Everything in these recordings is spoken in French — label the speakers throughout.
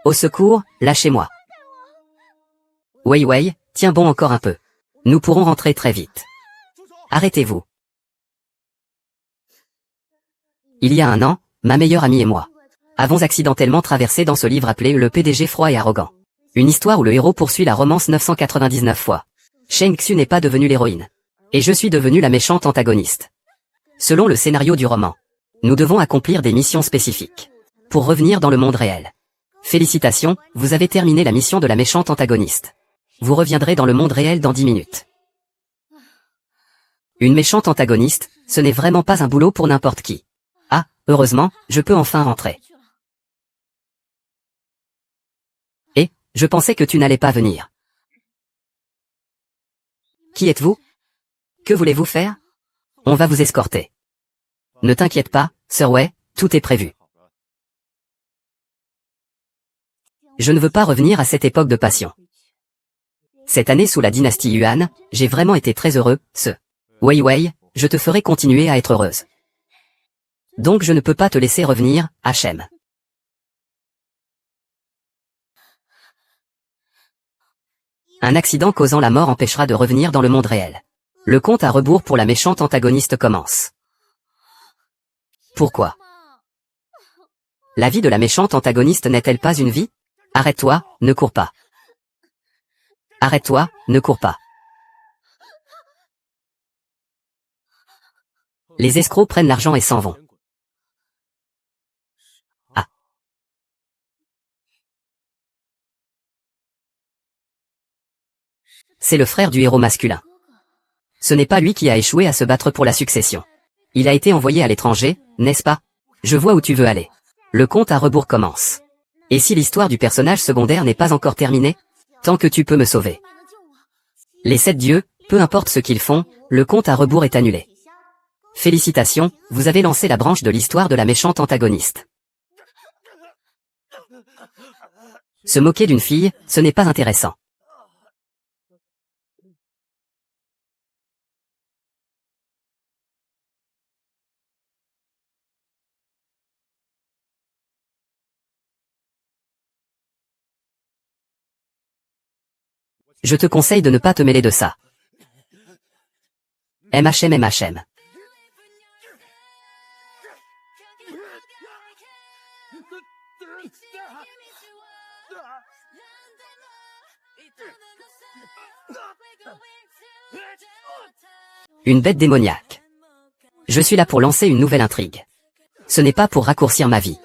Speaker 1: Au secours, lâchez-moi. Wei Wei, tiens bon encore un peu. Nous pourrons rentrer très vite. Arrêtez-vous. Il y a un an, ma meilleure amie et moi avons accidentellement traversé dans ce livre appelé Le PDG froid et arrogant. Une histoire où le héros poursuit la romance 999 fois. Shang Xu n'est pas devenue l'héroïne. Et je suis devenue la méchante antagoniste. Selon le scénario du roman, nous devons accomplir des missions spécifiques pour revenir dans le monde réel. Félicitations, vous avez terminé la mission de la méchante antagoniste. Vous reviendrez dans le monde réel dans 10 minutes. Une méchante antagoniste, ce n'est vraiment pas un boulot pour n'importe qui. Ah, heureusement, je peux enfin rentrer. Et, je pensais que tu n'allais pas venir. Qui êtes-vous? Que voulez-vous faire? On va vous escorter. Ne t'inquiète pas, Sir Wei, tout est prévu. Je ne veux pas revenir à cette époque de passion. Cette année sous la dynastie Yuan, j'ai vraiment été très heureux, Wei Wei, je te ferai continuer à être heureuse. Donc je ne peux pas te laisser revenir, HM. Un accident causant la mort empêchera de revenir dans le monde réel. Le compte à rebours pour la méchante antagoniste commence. Pourquoi? La vie de la méchante antagoniste n'est-elle pas une vie? Arrête-toi, ne cours pas. Arrête-toi, ne cours pas. Les escrocs prennent l'argent et s'en vont. Ah. C'est le frère du héros masculin. Ce n'est pas lui qui a échoué à se battre pour la succession. Il a été envoyé à l'étranger, n'est-ce pas? Je vois où tu veux aller. Le compte à rebours commence. Et si l'histoire du personnage secondaire n'est pas encore terminée? Tant que tu peux me sauver. Les 7 dieux, peu importe ce qu'ils font, le compte à rebours est annulé. Félicitations, vous avez lancé la branche de l'histoire de la méchante antagoniste. Se moquer d'une fille, ce n'est pas intéressant. Je te conseille de ne pas te mêler de ça. MHM. Une bête démoniaque. Je suis là pour lancer une nouvelle intrigue. Ce n'est pas pour raccourcir ma vie.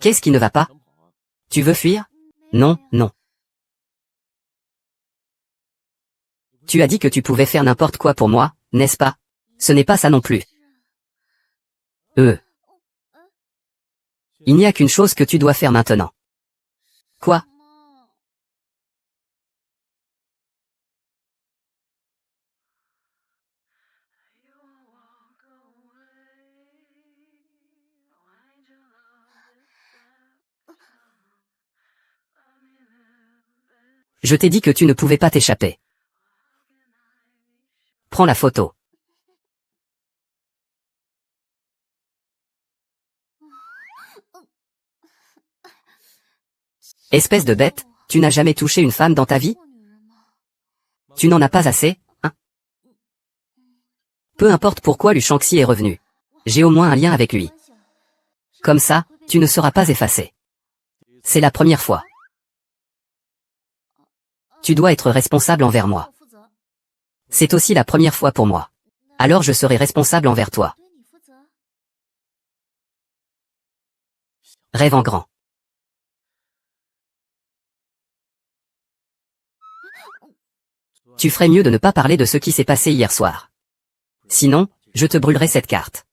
Speaker 1: Qu'est-ce qui ne va pas? Tu veux fuir? Non, non. Tu as dit que tu pouvais faire n'importe quoi pour moi, n'est-ce pas? Ce n'est pas ça non plus. Il n'y a qu'une chose que tu dois faire maintenant. Quoi? Je t'ai dit que tu ne pouvais pas t'échapper. Prends la photo. Espèce de bête, tu n'as jamais touché une femme dans ta vie? Tu n'en as pas assez, hein? Peu importe pourquoi Lu Shangxi est revenu. J'ai au moins un lien avec lui. Comme ça, tu ne seras pas effacé. C'est la première fois. Tu dois être responsable envers moi. C'est aussi la première fois pour moi. Alors je serai responsable envers toi. Rêve en grand. Tu ferais mieux de ne pas parler de ce qui s'est passé hier soir. Sinon, je te brûlerai cette carte.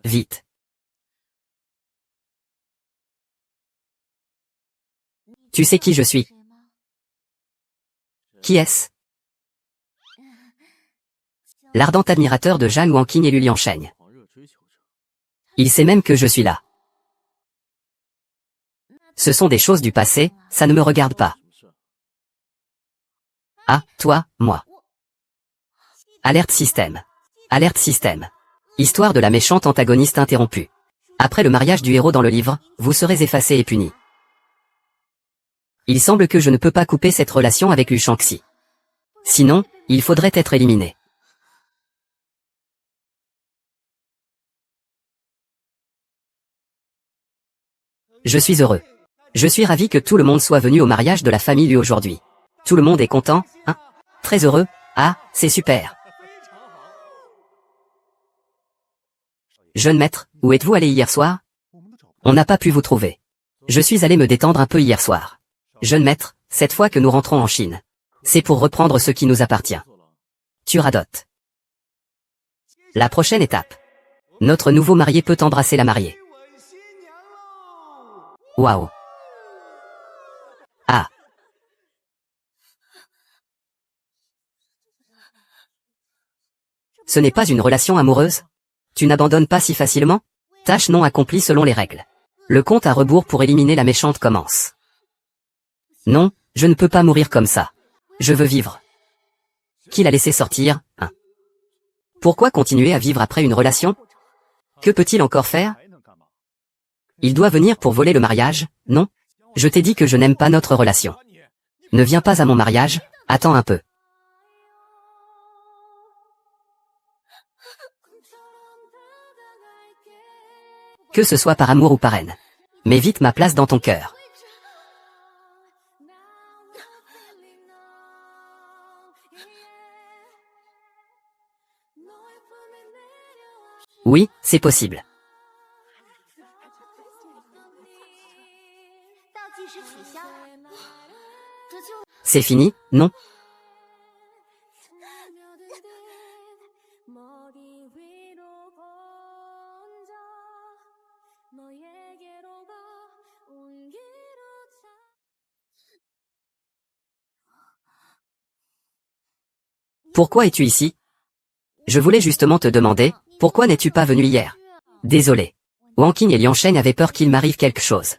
Speaker 1: Vite. Tu sais qui je suis? l'ardent admirateur de Zhang Wanqing et Lu Liansheng. Il sait même que je suis là. Ce sont des choses du passé, ça ne me regarde pas. Ah, toi, moi. Alerte système. Alerte système. Histoire de la méchante antagoniste interrompue. Après le mariage du héros dans le livre, vous serez effacé et puni. Il semble que je ne peux pas couper cette relation avec Lu Shangxi. Sinon, il faudrait être éliminé. Je suis heureux. Je suis ravi que tout le monde soit venu au mariage de la famille Lu aujourd'hui. Tout le monde est content, hein? Très heureux. Ah, c'est super. Jeune maître, où êtes-vous allé hier soir? On n'a pas pu vous trouver. Je suis allé me détendre un peu hier soir. Jeune maître, cette fois que nous rentrons en Chine, c'est pour reprendre ce qui nous appartient. Tu radotes. La prochaine étape. Notre nouveau marié peut embrasser la mariée. Waouh. Ah. Ce n'est pas une relation amoureuse? Tu n'abandonnes pas si facilement? Tâche non accomplie selon les règles. Le compte à rebours pour éliminer la méchante commence. Non, je ne peux pas mourir comme ça. Je veux vivre. Qui l'a laissé sortir, hein? Pourquoi continuer à vivre après une relation? Que peut-il encore faire? Il doit venir pour voler le mariage, non? Je t'ai dit que je n'aime pas notre relation. Ne viens pas à mon mariage, attends un peu. Que ce soit par amour ou par haine. Mets vite ma place dans ton cœur. Oui, c'est possible. C'est fini, non? Pourquoi es-tu ici? Je voulais justement te demander, pourquoi n'es-tu pas venu hier? Désolé. Wanqing et Liansheng avaient peur qu'il m'arrive quelque chose.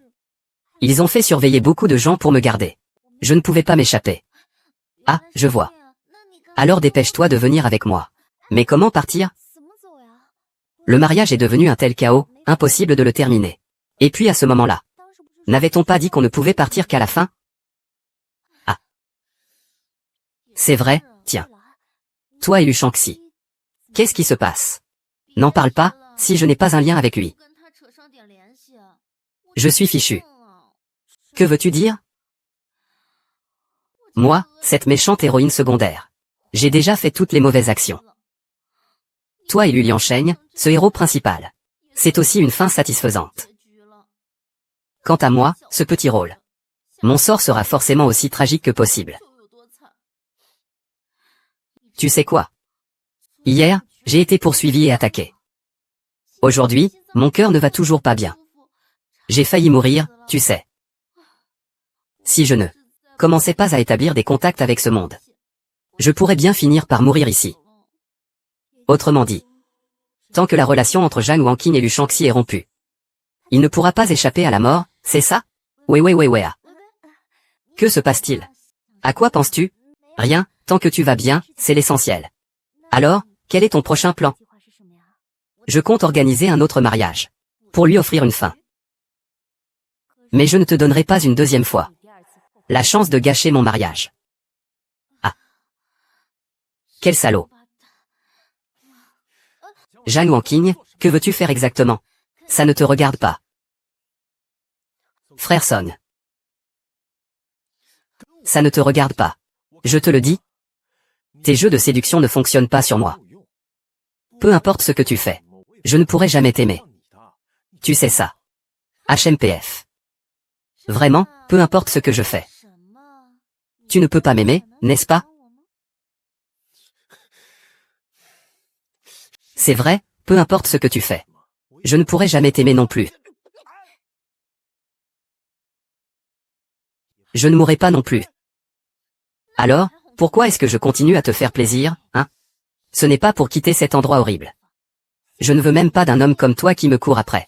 Speaker 1: Ils ont fait surveiller beaucoup de gens pour me garder. Je ne pouvais pas m'échapper. Ah, je vois. Alors dépêche-toi de venir avec moi. Mais comment partir? Le mariage est devenu un tel chaos, impossible de le terminer. Et puis à ce moment-là, n'avait-on pas dit qu'on ne pouvait partir qu'à la fin? Ah. C'est vrai, tiens. Toi et Lu Shangxi. Qu'est-ce qui se passe? N'en parle pas, si je n'ai pas un lien avec lui. Je suis fichu. Que veux-tu dire? Moi, cette méchante héroïne secondaire. J'ai déjà fait toutes les mauvaises actions. Toi et Lu Liansheng, ce héros principal. C'est aussi une fin satisfaisante. Quant à moi, ce petit rôle. Mon sort sera forcément aussi tragique que possible. Tu sais quoi? Hier, j'ai été poursuivi et attaqué. Aujourd'hui, mon cœur ne va toujours pas bien. J'ai failli mourir, tu sais. Si je ne commençais pas à établir des contacts avec ce monde, je pourrais bien finir par mourir ici. Autrement dit, tant que la relation entre Zhang Wanqing et Lu Shangxi est rompue, il ne pourra pas échapper à la mort, c'est ça? Ouais. Que se passe-t-il? À quoi penses-tu? Rien, tant que tu vas bien, c'est l'essentiel. Alors, quel est ton prochain plan? Je compte organiser un autre mariage, pour lui offrir une fin. Mais je ne te donnerai pas une deuxième fois la chance de gâcher mon mariage. Ah. Quel salaud. Zhang Wanqing, que veux-tu faire exactement? Ça ne te regarde pas. Frère Song. Ça ne te regarde pas. Je te le dis. Tes jeux de séduction ne fonctionnent pas sur moi. Peu importe ce que tu fais, je ne pourrai jamais t'aimer. Tu sais ça. HMPF. Vraiment, peu importe ce que je fais. Tu ne peux pas m'aimer, n'est-ce pas? C'est vrai, peu importe ce que tu fais. Je ne pourrai jamais t'aimer non plus. Je ne mourrai pas non plus. Alors, pourquoi est-ce que je continue à te faire plaisir, hein? Ce n'est pas pour quitter cet endroit horrible. Je ne veux même pas d'un homme comme toi qui me court après.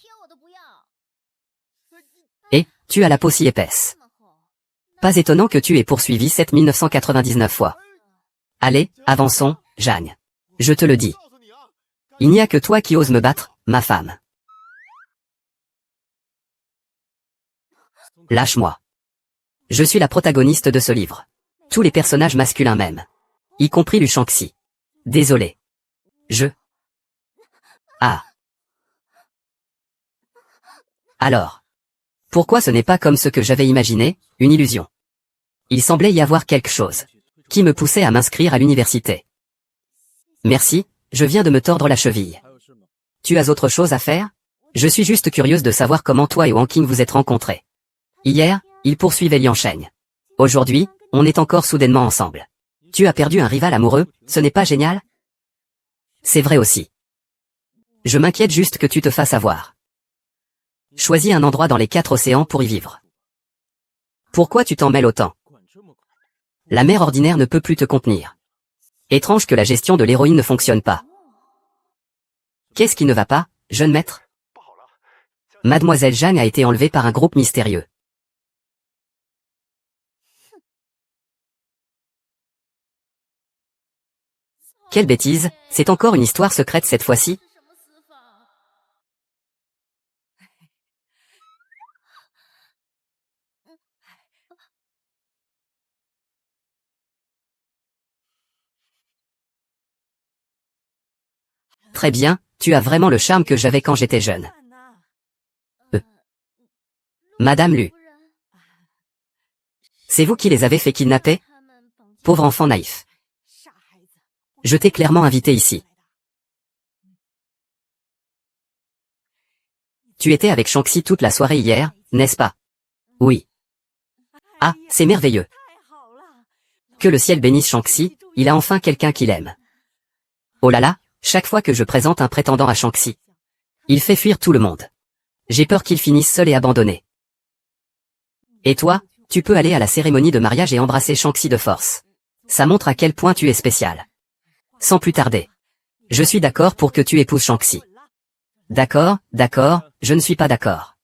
Speaker 1: Et, tu as la peau si épaisse. Pas étonnant que tu aies poursuivi 7999 fois. Allez, avançons, Jeanne. Je te le dis. Il n'y a que toi qui oses me battre, ma femme. Lâche-moi. Je suis la protagoniste de ce livre. Tous les personnages masculins m'aiment. Y compris Lu Shangxi. Désolé. Ah. Alors. Pourquoi ce n'est pas comme ce que j'avais imaginé, une illusion? Il semblait y avoir quelque chose qui me poussait à m'inscrire à l'université. Merci, je viens de me tordre la cheville. Tu as autre chose à faire? Je suis juste curieuse de savoir comment toi et Wang Qing vous êtes rencontrés. Hier, il poursuivait Liang Sheng. Aujourd'hui, on est encore soudainement ensemble. Tu as perdu un rival amoureux, ce n'est pas génial? C'est vrai aussi. Je m'inquiète juste que tu te fasses avoir. Choisis un endroit dans les 4 océans pour y vivre. Pourquoi tu t'en mêles autant? La mer ordinaire ne peut plus te contenir. Étrange que la gestion de l'héroïne ne fonctionne pas. Qu'est-ce qui ne va pas, jeune maître? Mademoiselle Jeanne a été enlevée par un groupe mystérieux. Quelle bêtise, c'est encore une histoire secrète cette fois-ci? Très bien, tu as vraiment le charme que j'avais quand j'étais jeune. Madame Lu. C'est vous qui les avez fait kidnapper? Pauvre enfant naïf. Je t'ai clairement invité ici. Tu étais avec Shangxi toute la soirée hier, n'est-ce pas? Oui. Ah, c'est merveilleux. Que le ciel bénisse Shangxi, il a enfin quelqu'un qu'il aime. Oh là là, chaque fois que je présente un prétendant à Shangxi, il fait fuir tout le monde. J'ai peur qu'il finisse seul et abandonné. Et toi, tu peux aller à la cérémonie de mariage et embrasser Shangxi de force. Ça montre à quel point tu es spécial. Sans plus tarder. Je suis d'accord pour que tu épouses Shangxi. D'accord, d'accord, je ne suis pas d'accord.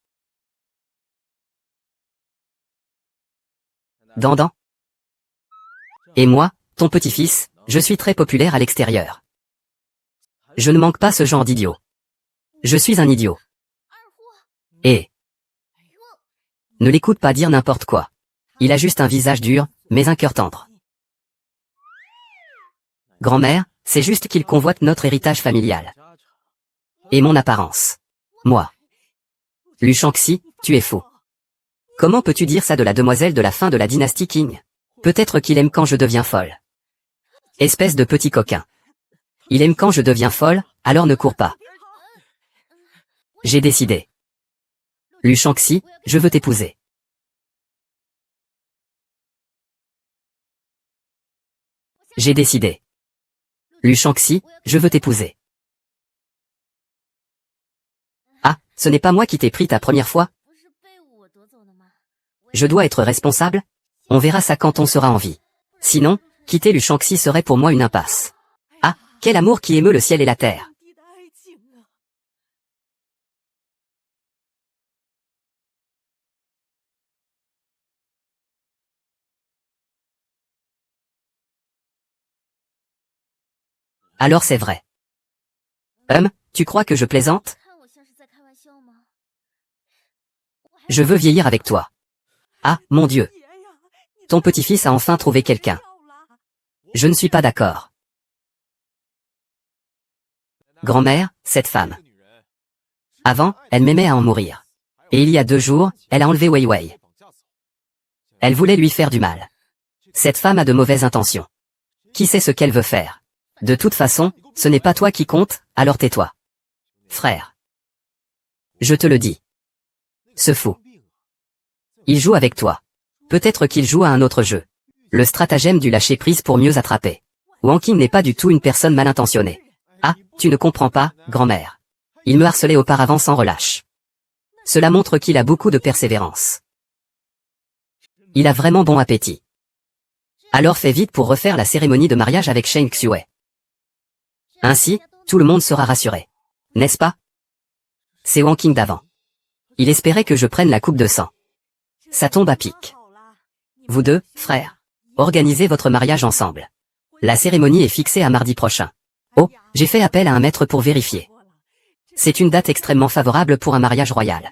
Speaker 1: Dandan. Et moi, ton petit-fils, je suis très populaire à l'extérieur. Je ne manque pas ce genre d'idiot. Je suis un idiot. Et ne l'écoute pas dire n'importe quoi. Il a juste un visage dur, mais un cœur tendre. Grand-mère, c'est juste qu'il convoite notre héritage familial. Et mon apparence. Moi. Lu Shangxi, tu es fou. Comment peux-tu dire ça de la demoiselle de la fin de la dynastie Qing? Peut-être qu'il aime quand je deviens folle. Espèce de petit coquin. Il aime quand je deviens folle, alors ne cours pas. J'ai décidé. Lu Shangxi, je veux t'épouser. J'ai décidé. Lu Shangxi, je veux t'épouser. Ah, ce n'est pas moi qui t'ai pris ta première fois? Je dois être responsable? On verra ça quand on sera en vie. Sinon, quitter Lu Shangxi serait pour moi une impasse. Ah, quel amour qui émeut le ciel et la terre. Alors c'est vrai. Tu crois que je plaisante? Je veux vieillir avec toi. Ah, mon Dieu. Ton petit-fils a enfin trouvé quelqu'un. Je ne suis pas d'accord. Grand-mère, cette femme. Avant, elle m'aimait à en mourir. Et il y a 2 jours, elle a enlevé Wei Wei. Elle voulait lui faire du mal. Cette femme a de mauvaises intentions. Qui sait ce qu'elle veut faire? De toute façon, ce n'est pas toi qui compte, alors tais-toi. Frère. Je te le dis. Ce fou. Il joue avec toi. Peut-être qu'il joue à un autre jeu. Le stratagème du lâcher prise pour mieux attraper. Wang Qing n'est pas du tout une personne mal intentionnée. Ah, tu ne comprends pas, grand-mère. Il me harcelait auparavant sans relâche. Cela montre qu'il a beaucoup de persévérance. Il a vraiment bon appétit. Alors fais vite pour refaire la cérémonie de mariage avec Shen Xue. Ainsi, tout le monde sera rassuré. N'est-ce pas? C'est Wang Qing d'avant. Il espérait que je prenne la coupe de sang. Ça tombe à pic. Vous deux, frères, organisez votre mariage ensemble. La cérémonie est fixée à mardi prochain. Oh, j'ai fait appel à un maître pour vérifier. C'est une date extrêmement favorable pour un mariage royal.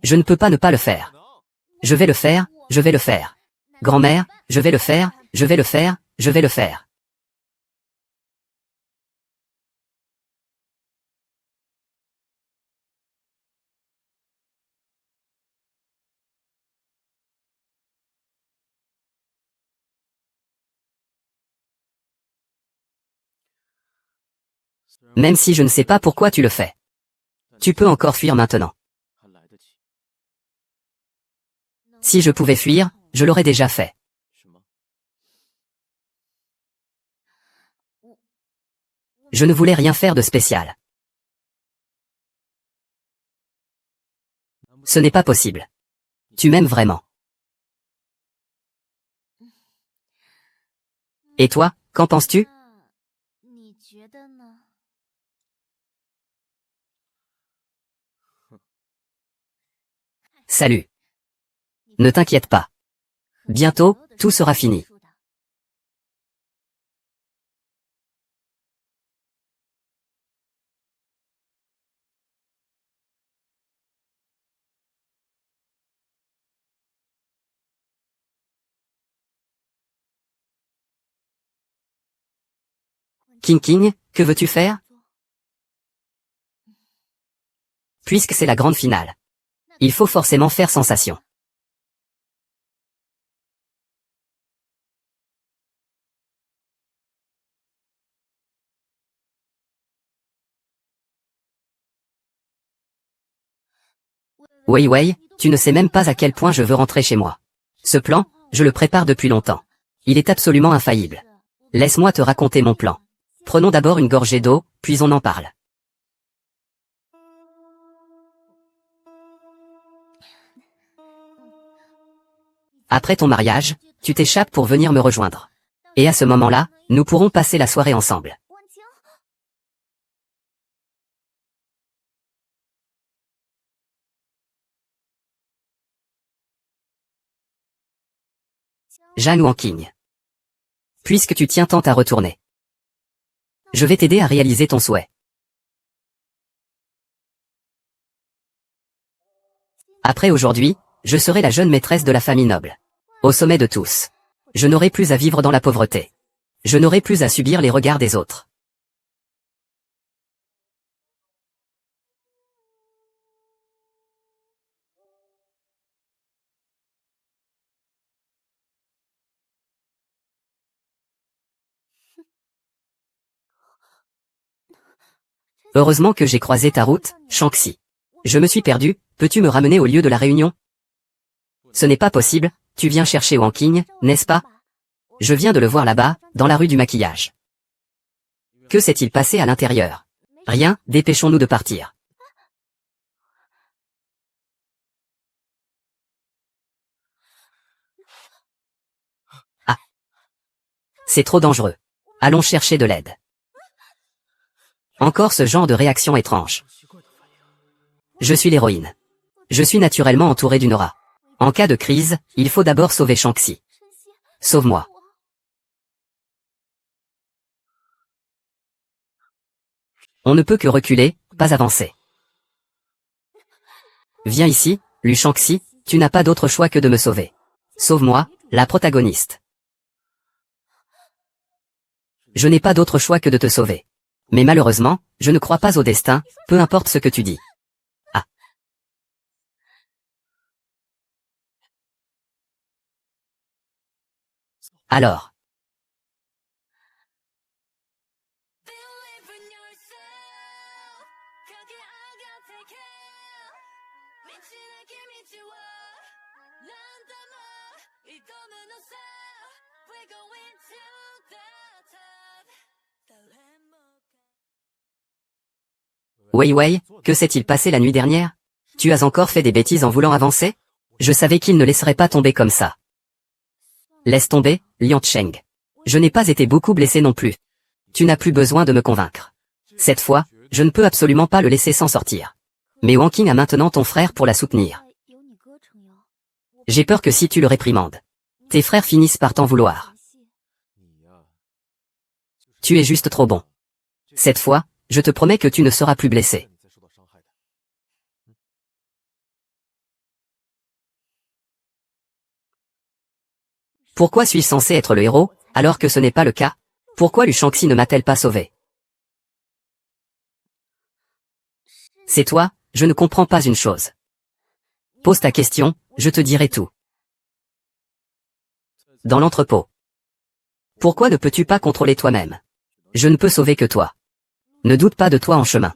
Speaker 1: Je ne peux pas ne pas le faire. Je vais le faire, je vais le faire. Grand-mère, je vais le faire, je vais le faire, je vais le faire. Même si je ne sais pas pourquoi tu le fais. Tu peux encore fuir maintenant. Si je pouvais fuir, je l'aurais déjà fait. Je ne voulais rien faire de spécial. Ce n'est pas possible. Tu m'aimes vraiment. Et toi, qu'en penses-tu? Salut. Ne t'inquiète pas. Bientôt, tout sera fini. King, que veux-tu faire? Puisque c'est la grande finale. Il faut forcément faire sensation. Wei, tu ne sais même pas à quel point je veux rentrer chez moi. Ce plan, je le prépare depuis longtemps. Il est absolument infaillible. Laisse-moi te raconter mon plan. Prenons d'abord une gorgée d'eau, puis on en parle. Après ton mariage, tu t'échappes pour venir me rejoindre. Et à ce moment-là, nous pourrons passer la soirée ensemble. Jeanne Wang Qing. Puisque tu tiens tant à retourner. Je vais t'aider à réaliser ton souhait. Après aujourd'hui, je serai la jeune maîtresse de la famille noble. Au sommet de tous. Je n'aurai plus à vivre dans la pauvreté. Je n'aurai plus à subir les regards des autres. Heureusement que j'ai croisé ta route, Shanxi. Je me suis perdu, peux-tu me ramener au lieu de la réunion? Ce n'est pas possible, tu viens chercher Wang Qing, n'est-ce pas? Je viens de le voir là-bas, dans la rue du maquillage. Que s'est-il passé à l'intérieur? Rien, dépêchons-nous de partir. Ah. C'est trop dangereux. Allons chercher de l'aide. Encore ce genre de réaction étrange. Je suis l'héroïne. Je suis naturellement entouré d'une aura. En cas de crise, il faut d'abord sauver Shanxi. Sauve-moi. On ne peut que reculer, pas avancer. Viens ici, Lu Shanxi, tu n'as pas d'autre choix que de me sauver. Sauve-moi, la protagoniste. Je n'ai pas d'autre choix que de te sauver. Mais malheureusement, je ne crois pas au destin, peu importe ce que tu dis. Ah. Alors. Wei, que s'est-il passé la nuit dernière? Tu as encore fait des bêtises en voulant avancer? Je savais qu'il ne laisserait pas tomber comme ça. Laisse tomber, Liang Cheng. Je n'ai pas été beaucoup blessé non plus. Tu n'as plus besoin de me convaincre. Cette fois, je ne peux absolument pas le laisser s'en sortir. Mais Wang Qing a maintenant ton frère pour la soutenir. J'ai peur que si tu le réprimandes, tes frères finissent par t'en vouloir. Tu es juste trop bon. Cette fois, je te promets que tu ne seras plus blessé. Pourquoi suis-je censé être le héros, alors que ce n'est pas le cas? Pourquoi Lu Shangxi ne m'a-t-elle pas sauvé? C'est toi, je ne comprends pas une chose. Pose ta question, je te dirai tout. Dans l'entrepôt. Pourquoi ne peux-tu pas contrôler toi-même? Je ne peux sauver que toi. Ne doute pas de toi en chemin.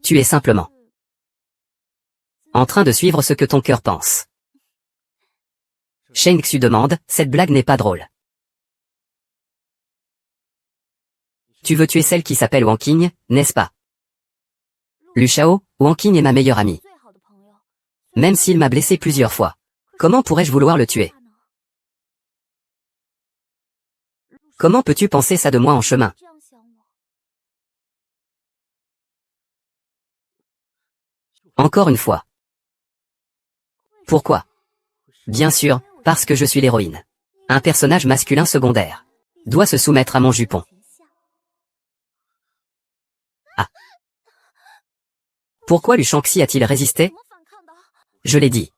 Speaker 1: Tu es simplement en train de suivre ce que ton cœur pense. Shen Xu demande, cette blague n'est pas drôle. Tu veux tuer celle qui s'appelle Wang Qing, n'est-ce pas? Lu Shao, Wang Qing est ma meilleure amie. Même s'il m'a blessé plusieurs fois. Comment pourrais-je vouloir le tuer? Comment peux-tu penser ça de moi en chemin? Encore une fois. Pourquoi? Bien sûr, parce que je suis l'héroïne. Un personnage masculin secondaire doit se soumettre à mon jupon. Ah. Pourquoi Lu Shangxi a-t-il résisté? Je l'ai dit.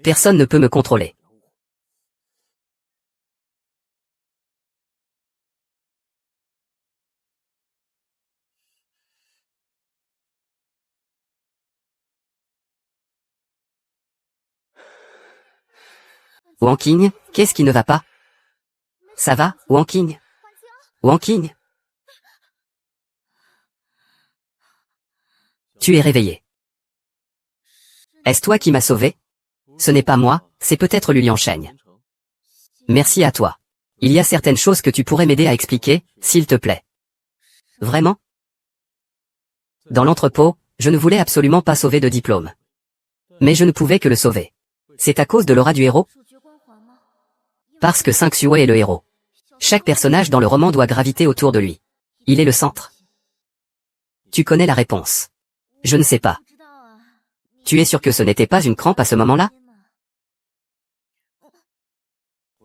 Speaker 1: Personne ne peut me contrôler. Wang Qing, qu'est-ce qui ne va pas? Ça va, Wang Qing? Wang Qing? Tu es réveillé. Est-ce toi qui m'as sauvé? Ce n'est pas moi, c'est peut-être Lu Liansheng. Merci à toi. Il y a certaines choses que tu pourrais m'aider à expliquer, s'il te plaît. Vraiment? Dans l'entrepôt, je ne voulais absolument pas sauver de diplôme. Mais je ne pouvais que le sauver. C'est à cause de l'aura du héros? Parce que Xing Xue est le héros. Chaque personnage dans le roman doit graviter autour de lui. Il est le centre. Tu connais la réponse. Je ne sais pas. Tu es sûr que ce n'était pas une crampe à ce moment-là?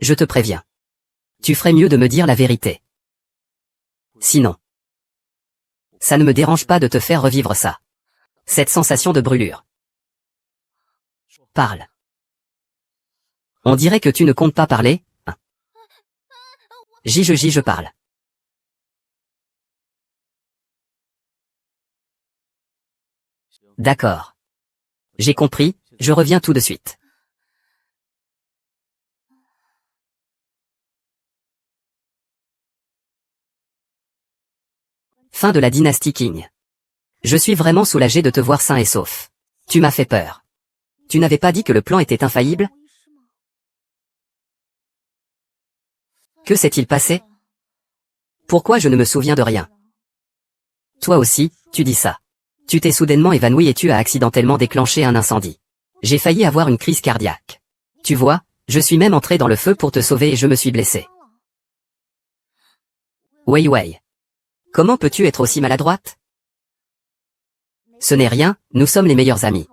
Speaker 1: Je te préviens. Tu ferais mieux de me dire la vérité. Sinon, ça ne me dérange pas de te faire revivre ça. Cette sensation de brûlure. Parle. On dirait que tu ne comptes pas parler, hein. Je parle. D'accord. J'ai compris, je reviens tout de suite. Fin de la dynastie Qing. Je suis vraiment soulagé de te voir sain et sauf. Tu m'as fait peur. Tu n'avais pas dit que le plan était infaillible? Que s'est-il passé? Pourquoi je ne me souviens de rien? Toi aussi, tu dis ça. Tu t'es soudainement évanoui et tu as accidentellement déclenché un incendie. J'ai failli avoir une crise cardiaque. Tu vois, je suis même entré dans le feu pour te sauver et je me suis blessé. Wei Wei. Comment peux-tu être aussi maladroite? Ce n'est rien, nous sommes les meilleurs amis.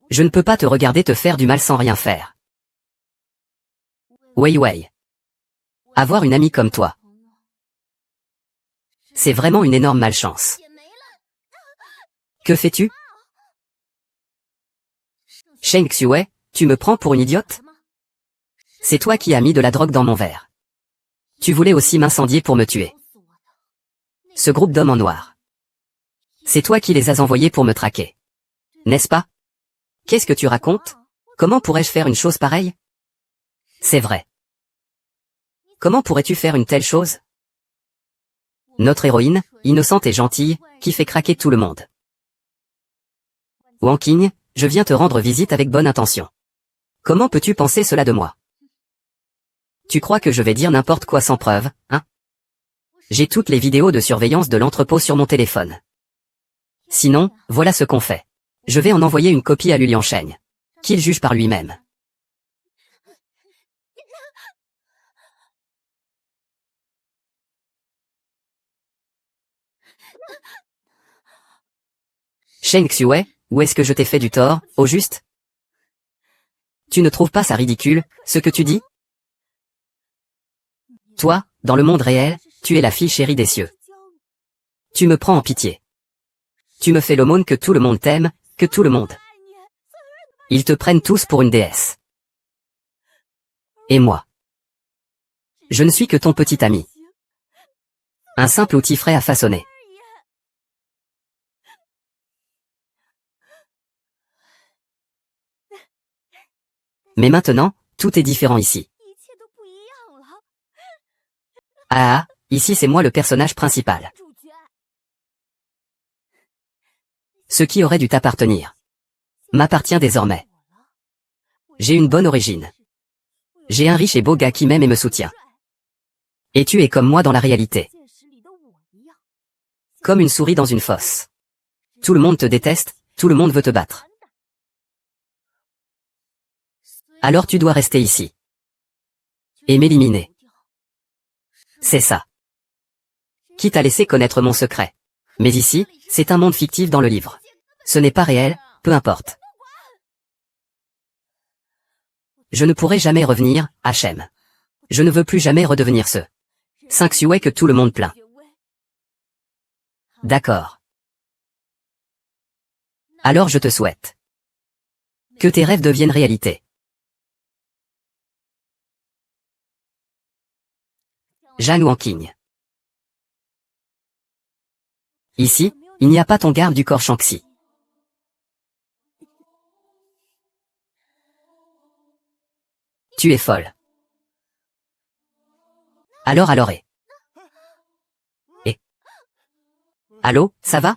Speaker 1: Je ne peux pas te regarder te faire du mal sans rien faire. Wei Wei. Avoir une amie comme toi. C'est vraiment une énorme malchance. Que fais-tu? Shen Xue, tu me prends pour une idiote? C'est toi qui as mis de la drogue dans mon verre. Tu voulais aussi m'incendier pour me tuer. Ce groupe d'hommes en noir. C'est toi qui les as envoyés pour me traquer. N'est-ce pas? Qu'est-ce que tu racontes? Comment pourrais-je faire une chose pareille? C'est vrai. Comment pourrais-tu faire une telle chose? Notre héroïne, innocente et gentille, qui fait craquer tout le monde. Wang Qing, je viens te rendre visite avec bonne intention. Comment peux-tu penser cela de moi? Tu crois que je vais dire n'importe quoi sans preuve, hein? J'ai toutes les vidéos de surveillance de l'entrepôt sur mon téléphone. Sinon, voilà ce qu'on fait. Je vais en envoyer une copie à Lu Liansheng. Qu'il juge par lui-même. Sheng Xue, où est-ce que je t'ai fait du tort, au juste? Tu ne trouves pas ça ridicule, ce que tu dis? Toi, dans le monde réel, tu es la fille chérie des cieux. Tu me prends en pitié. Tu me fais l'aumône que tout le monde t'aime, que tout le monde. Ils te prennent tous pour une déesse. Et moi? Je ne suis que ton petit ami. Un simple outil frais à façonner. Mais maintenant, tout est différent ici. Ah, ici c'est moi le personnage principal. Ce qui aurait dû t'appartenir m'appartient désormais. J'ai une bonne origine. J'ai un riche et beau gars qui m'aime et me soutient. Et tu es comme moi dans la réalité. Comme une souris dans une fosse. Tout le monde te déteste, tout le monde veut te battre. Alors tu dois rester ici. Et m'éliminer. C'est ça. Quitte à laisser connaître mon secret. Mais ici, c'est un monde fictif dans le livre. Ce n'est pas réel, peu importe. Je ne pourrai jamais revenir, Hachem. Je ne veux plus jamais redevenir ce Sheng Xue que tout le monde plaint. D'accord. Alors je te souhaite que tes rêves deviennent réalité. Zhang Wanqing. Ici, il n'y a pas ton garde du corps Shanxi. Tu es folle. Alors et allô, ça va?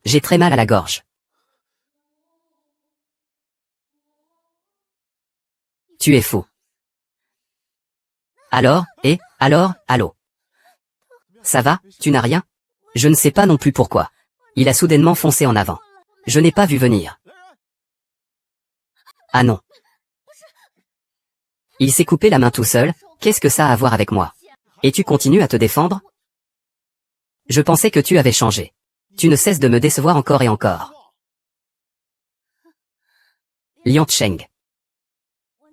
Speaker 1: J'ai très mal à la gorge. Tu es fou. Alors, allô? Ça va, tu n'as rien? Je ne sais pas non plus pourquoi. Il a soudainement foncé en avant. Je n'ai pas vu venir. Ah non. Il s'est coupé la main tout seul, qu'est-ce que ça a à voir avec moi? Et tu continues à te défendre? Je pensais que tu avais changé. Tu ne cesses de me décevoir encore et encore. Liang Cheng.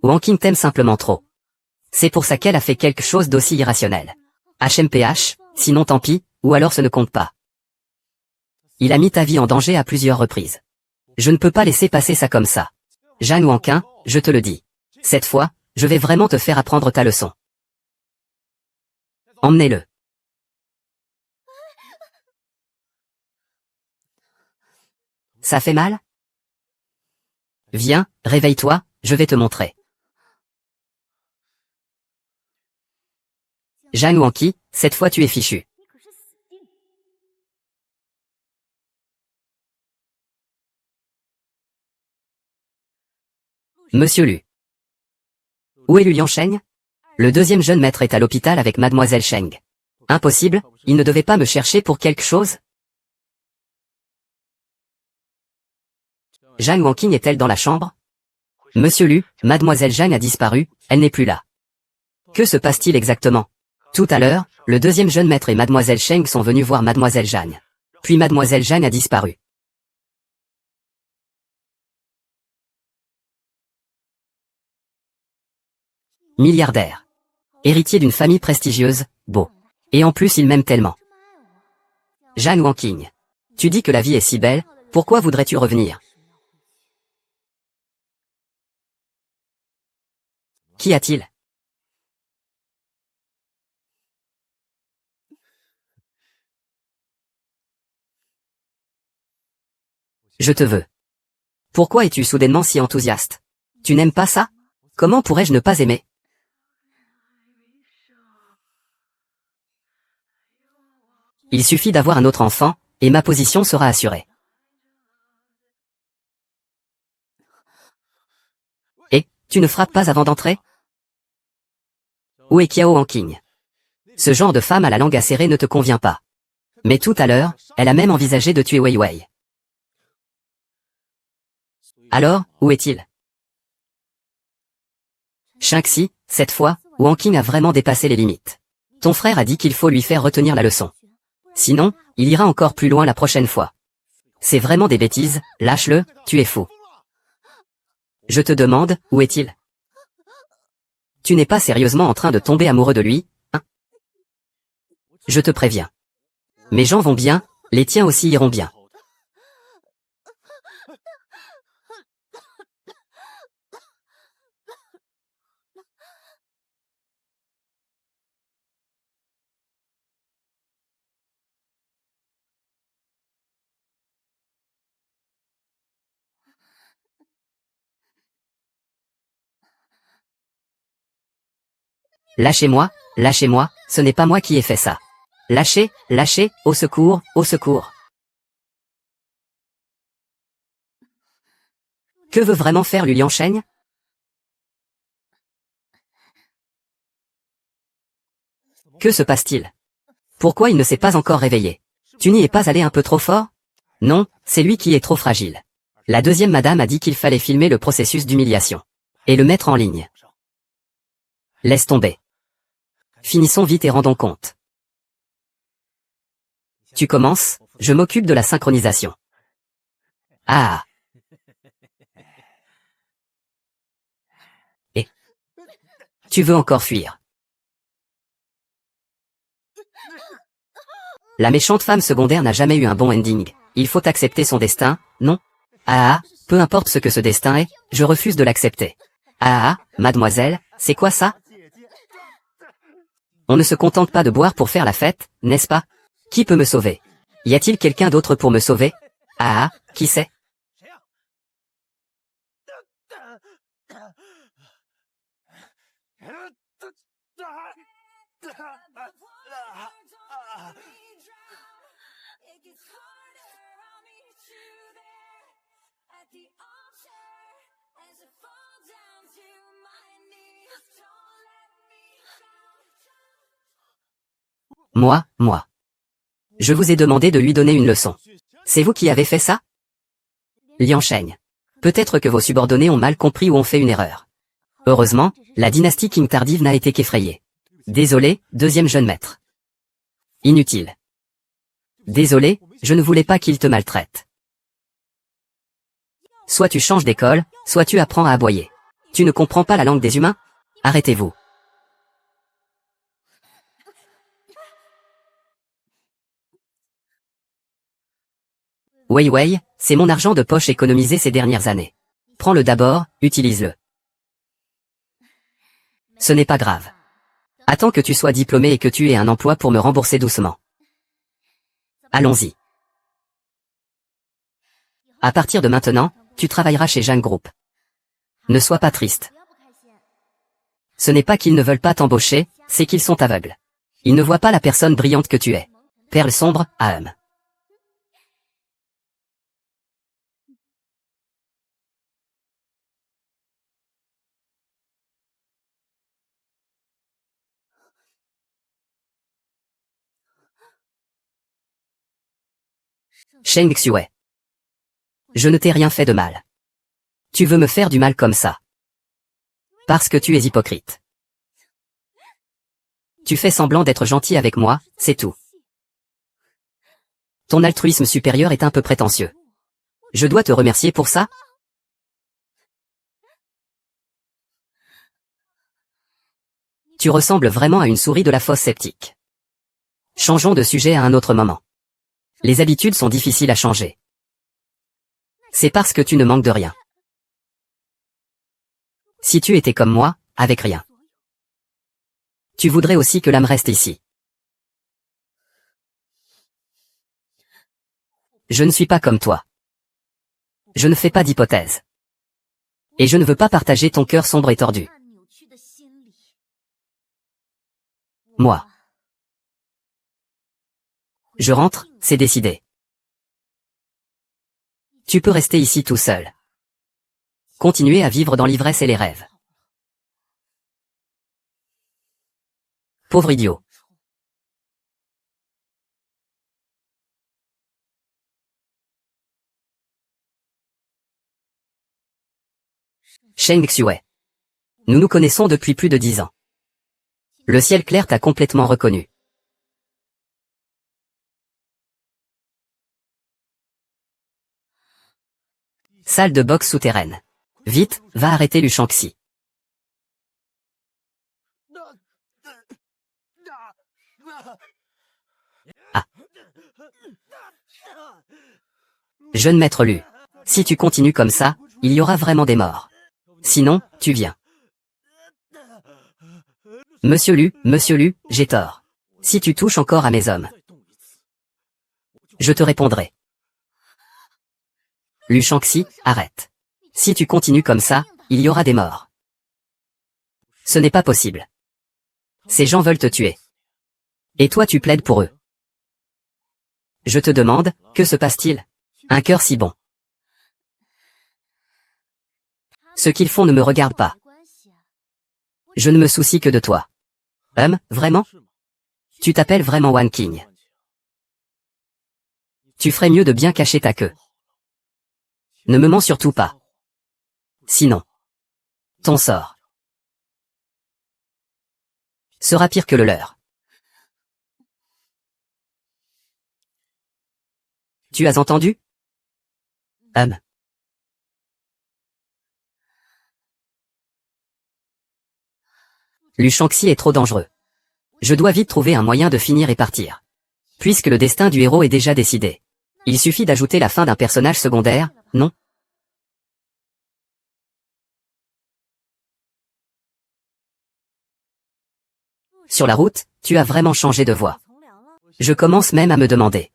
Speaker 1: Wanqing t'aime simplement trop. C'est pour ça qu'elle a fait quelque chose d'aussi irrationnel. HMPH, sinon tant pis, ou alors ce ne compte pas. Il a mis ta vie en danger à plusieurs reprises. Je ne peux pas laisser passer ça comme ça. Zhang Wanqing, je te le dis. Cette fois, je vais vraiment te faire apprendre ta leçon. Emmenez-le. Ça fait mal? Viens, réveille-toi, je vais te montrer. Zhang Wanqing, cette fois tu es fichu. Monsieur Lu. Où est Lu Liangsheng? Le deuxième jeune maître est à l'hôpital avec mademoiselle Sheng. Impossible, il ne devait pas me chercher pour quelque chose? Zhang Wanqing est-elle dans la chambre? Monsieur Lu, mademoiselle Zhang a disparu, elle n'est plus là. Que se passe-t-il exactement? Tout à l'heure, le deuxième jeune maître et mademoiselle Sheng sont venus voir mademoiselle Zhang. Puis mademoiselle Zhang a disparu. Milliardaire. Héritier d'une famille prestigieuse, beau. Et en plus il m'aime tellement. Zhang Wanqing. Tu dis que la vie est si belle, pourquoi voudrais-tu revenir? Qu'y a-t-il? Je te veux. Pourquoi es-tu soudainement si enthousiaste? Tu n'aimes pas ça? Comment pourrais-je ne pas aimer? Il suffit d'avoir un autre enfant, et ma position sera assurée. Et, tu ne frappes pas avant d'entrer? Où est Qiao Wanqing? Ce genre de femme à la langue acérée ne te convient pas. Mais tout à l'heure, elle a même envisagé de tuer Wei Wei. Alors, où est-il? Shanxi, cette fois, Wanqing a vraiment dépassé les limites. Ton frère a dit qu'il faut lui faire retenir la leçon. Sinon, il ira encore plus loin la prochaine fois. C'est vraiment des bêtises, lâche-le, tu es fou. Je te demande, où est-il? Tu n'es pas sérieusement en train de tomber amoureux de lui, hein? Je te préviens. Mes gens vont bien, les tiens aussi iront bien. Lâchez-moi, lâchez-moi, ce n'est pas moi qui ai fait ça. Lâchez, lâchez, au secours, au secours. Que veut vraiment faire Liu Liansheng? Que se passe-t-il? Pourquoi il ne s'est pas encore réveillé? Tu n'y es pas allé un peu trop fort? Non, c'est lui qui est trop fragile. La deuxième madame a dit qu'il fallait filmer le processus d'humiliation. Et le mettre en ligne. Laisse tomber. Finissons vite et rendons compte. Tu commences, je m'occupe de la synchronisation. Ah. Et tu veux encore fuir? La méchante femme secondaire n'a jamais eu un bon ending. Il faut accepter son destin, non? Ah, peu importe ce que ce destin est, je refuse de l'accepter. Ah, mademoiselle, c'est quoi ça? On ne se contente pas de boire pour faire la fête, n'est-ce pas? Qui peut me sauver? Y a-t-il quelqu'un d'autre pour me sauver? Ah, qui c'est? Moi. Je vous ai demandé de lui donner une leçon. C'est vous qui avez fait ça? Liansheng. Peut-être que vos subordonnés ont mal compris ou ont fait une erreur. Heureusement, la dynastie Qing tardive n'a été qu'effrayée. Désolé, deuxième jeune maître. Inutile. Désolé, je ne voulais pas qu'il te maltraite. Soit tu changes d'école, soit tu apprends à aboyer. Tu ne comprends pas la langue des humains? Arrêtez-vous. Wei, c'est mon argent de poche économisé ces dernières années. Prends-le d'abord, utilise-le. Ce n'est pas grave. Attends que tu sois diplômé et que tu aies un emploi pour me rembourser doucement. Allons-y. À partir de maintenant, tu travailleras chez Zhang Group. Ne sois pas triste. Ce n'est pas qu'ils ne veulent pas t'embaucher, c'est qu'ils sont aveugles. Ils ne voient pas la personne brillante que tu es. Perle sombre, Ahem. Sheng Xue. Je ne t'ai rien fait de mal. Tu veux me faire du mal comme ça. Parce que tu es hypocrite. Tu fais semblant d'être gentil avec moi, c'est tout. Ton altruisme supérieur est un peu prétentieux. Je dois te remercier pour ça? Tu ressembles vraiment à une souris de la fosse sceptique. Changeons de sujet à un autre moment. Les habitudes sont difficiles à changer. C'est parce que tu ne manques de rien. Si tu étais comme moi, avec rien. Tu voudrais aussi que l'âme reste ici. Je ne suis pas comme toi. Je ne fais pas d'hypothèse. Et je ne veux pas partager ton cœur sombre et tordu. Moi. Je rentre, c'est décidé. Tu peux rester ici tout seul. Continuer à vivre dans l'ivresse et les rêves. Pauvre idiot. Sheng Xue. Nous nous connaissons depuis plus de 10 ans. Le ciel clair t'a complètement reconnu. Salle de boxe souterraine. Vite, va arrêter Lu Shangxi. Ah. Jeune maître Lu. Si tu continues comme ça, il y aura vraiment des morts. Sinon, tu viens. Monsieur Lu, j'ai tort. Si tu touches encore à mes hommes, je te répondrai. Lu Shangxi, arrête. Si tu continues comme ça, il y aura des morts. Ce n'est pas possible. Ces gens veulent te tuer. Et toi tu plaides pour eux. Je te demande, que se passe-t-il? Un cœur si bon. Ce qu'ils font ne me regarde pas. Je ne me soucie que de toi. Vraiment? Tu t'appelles vraiment Wan King. Tu ferais mieux de bien cacher ta queue. Ne me mens surtout pas. Sinon, ton sort sera pire que le leur. Tu as entendu? Lu Shangxi est trop dangereux. Je dois vite trouver un moyen de finir et partir. Puisque le destin du héros est déjà décidé. Il suffit d'ajouter la fin d'un personnage secondaire, non? Sur la route, tu as vraiment changé de voix. Je commence même à me demander.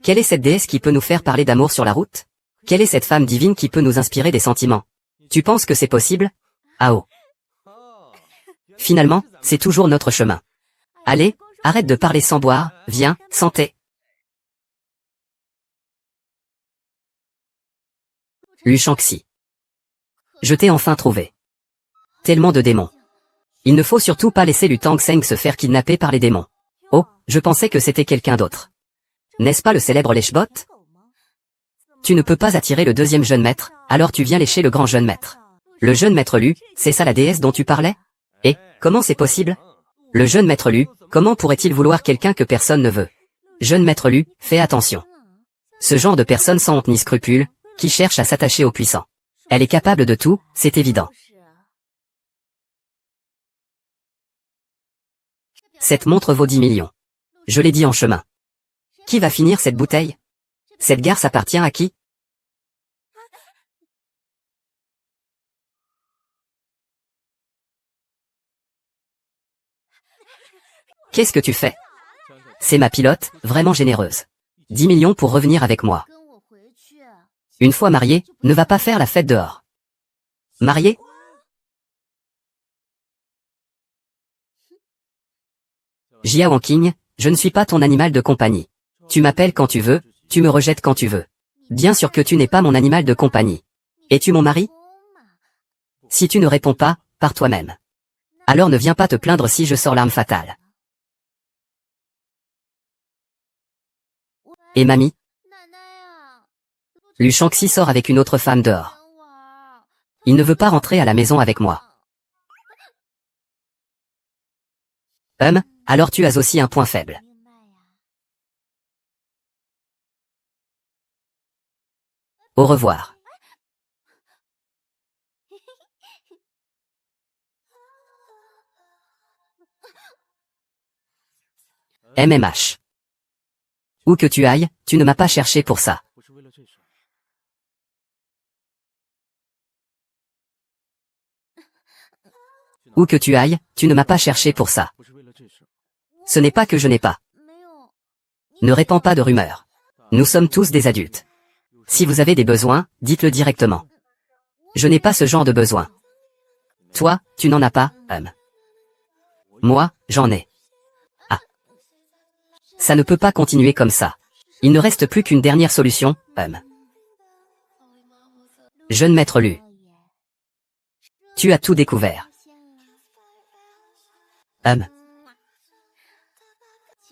Speaker 1: Quelle est cette déesse qui peut nous faire parler d'amour sur la route? Quelle est cette femme divine qui peut nous inspirer des sentiments? Tu penses que c'est possible? Ah oh. Finalement, c'est toujours notre chemin. Allez, arrête de parler sans boire, viens, santé. Lu Shangxi. Je t'ai enfin trouvé. Tellement de démons. Il ne faut surtout pas laisser Lu Tangsheng se faire kidnapper par les démons. Oh, je pensais que c'était quelqu'un d'autre. N'est-ce pas le célèbre lèche-bot? Tu ne peux pas attirer le deuxième jeune maître, alors tu viens lécher le grand jeune maître. Le jeune maître Lu, c'est ça la déesse dont tu parlais? Et, comment c'est possible? Le jeune maître Lu, comment pourrait-il vouloir quelqu'un que personne ne veut? Jeune maître Lu, fais attention. Ce genre de personne sans honte ni scrupule, qui cherche à s'attacher aux puissants. Elle est capable de tout, c'est évident. Cette montre vaut 10 millions. Je l'ai dit en chemin. Qui va finir cette bouteille? Cette garce appartient à qui? Qu'est-ce que tu fais? C'est ma pilote, vraiment généreuse. 10 millions pour revenir avec moi. Une fois marié, ne va pas faire la fête dehors. Marié? Jia Wanqing, je ne suis pas ton animal de compagnie. Tu m'appelles quand tu veux, tu me rejettes quand tu veux. Bien sûr que tu n'es pas mon animal de compagnie. Es-tu mon mari? Si tu ne réponds pas, par toi-même. Alors ne viens pas te plaindre si je sors l'arme fatale. Et mamie? Lu Shangxi sort avec une autre femme dehors. Il ne veut pas rentrer à la maison avec moi. Alors tu as aussi un point faible. Au revoir. MMH. Où que tu ailles, tu ne m'as pas cherché pour ça. Où que tu ailles, tu ne m'as pas cherché pour ça. Ce n'est pas que je n'ai pas. Ne répands pas de rumeurs. Nous sommes tous des adultes. Si vous avez des besoins, dites-le directement. Je n'ai pas ce genre de besoin. Toi, tu n'en as pas, Moi, j'en ai. Ah. Ça ne peut pas continuer comme ça. Il ne reste plus qu'une dernière solution, Jeune maître Lu. Tu as tout découvert.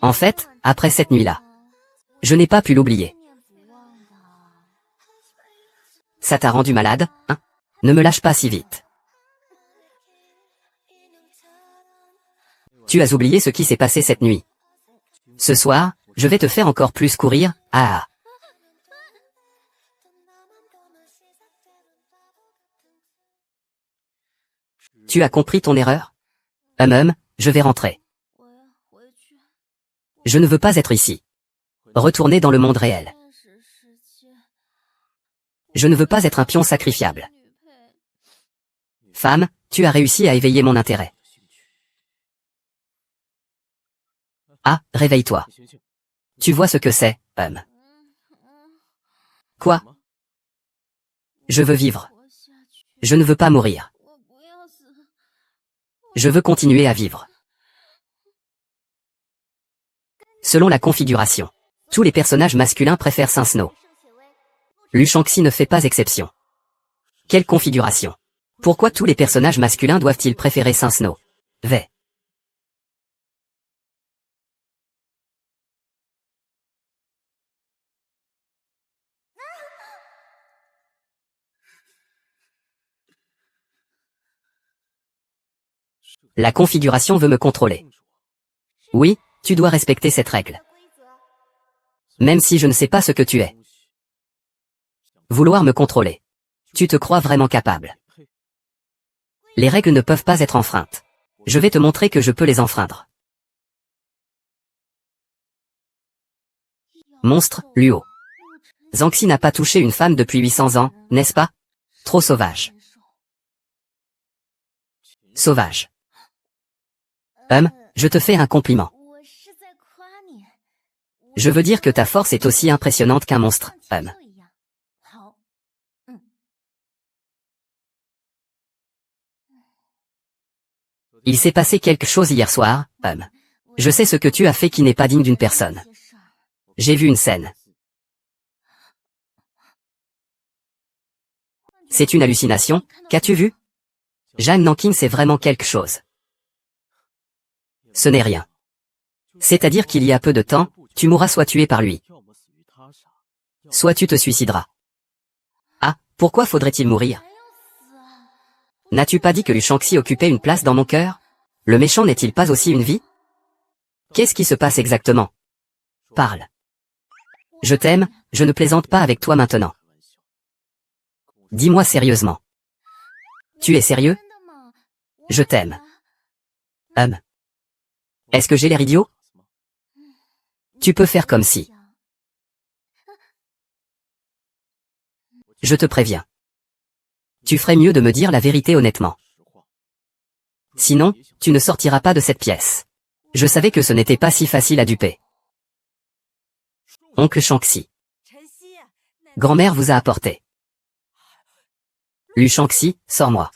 Speaker 1: En fait, après cette nuit-là, je n'ai pas pu l'oublier. Ça t'a rendu malade, hein? Ne me lâche pas si vite. Tu as oublié ce qui s'est passé cette nuit. Ce soir, je vais te faire encore plus courir, ah. Tu as compris ton erreur? Je vais rentrer. Je ne veux pas être ici. Retourner dans le monde réel. Je ne veux pas être un pion sacrifiable. Femme, tu as réussi à éveiller mon intérêt. Ah, réveille-toi. Tu vois ce que c'est, Quoi? Je veux vivre. Je ne veux pas mourir. Je veux continuer à vivre. Selon la configuration, tous les personnages masculins préfèrent Saint Snow. Liu Shangxi ne fait pas exception. Quelle configuration? Pourquoi tous les personnages masculins doivent-ils préférer Saint Snow? V. La configuration veut me contrôler. Oui, tu dois respecter cette règle. Même si je ne sais pas ce que tu es. Vouloir me contrôler. Tu te crois vraiment capable. Les règles ne peuvent pas être enfreintes. Je vais te montrer que je peux les enfreindre. Monstre, Luo. Zhangxi n'a pas touché une femme depuis 800 ans, n'est-ce pas? Trop sauvage. Sauvage. Je te fais un compliment. Je veux dire que ta force est aussi impressionnante qu'un monstre, Il s'est passé quelque chose hier soir, Je sais ce que tu as fait qui n'est pas digne d'une personne. J'ai vu une scène. C'est une hallucination, qu'as-tu vu? Jeanne Nanking, c'est vraiment quelque chose. Ce n'est rien. C'est-à-dire qu'il y a peu de temps, tu mourras soit tué par lui. Soit tu te suicideras. Ah, pourquoi faudrait-il mourir? N'as-tu pas dit que Liu Shangxi occupait une place dans mon cœur? Le méchant n'est-il pas aussi une vie? Qu'est-ce qui se passe exactement? Parle. Je t'aime, je ne plaisante pas avec toi maintenant. Dis-moi sérieusement. Tu es sérieux? Je t'aime. Est-ce que j'ai l'air idiot? Tu peux faire comme si. Je te préviens. Tu ferais mieux de me dire la vérité honnêtement. Sinon, tu ne sortiras pas de cette pièce. Je savais que ce n'était pas si facile à duper. Oncle Shangxi. Grand-mère vous a apporté. Liu Shangxi, sors-moi.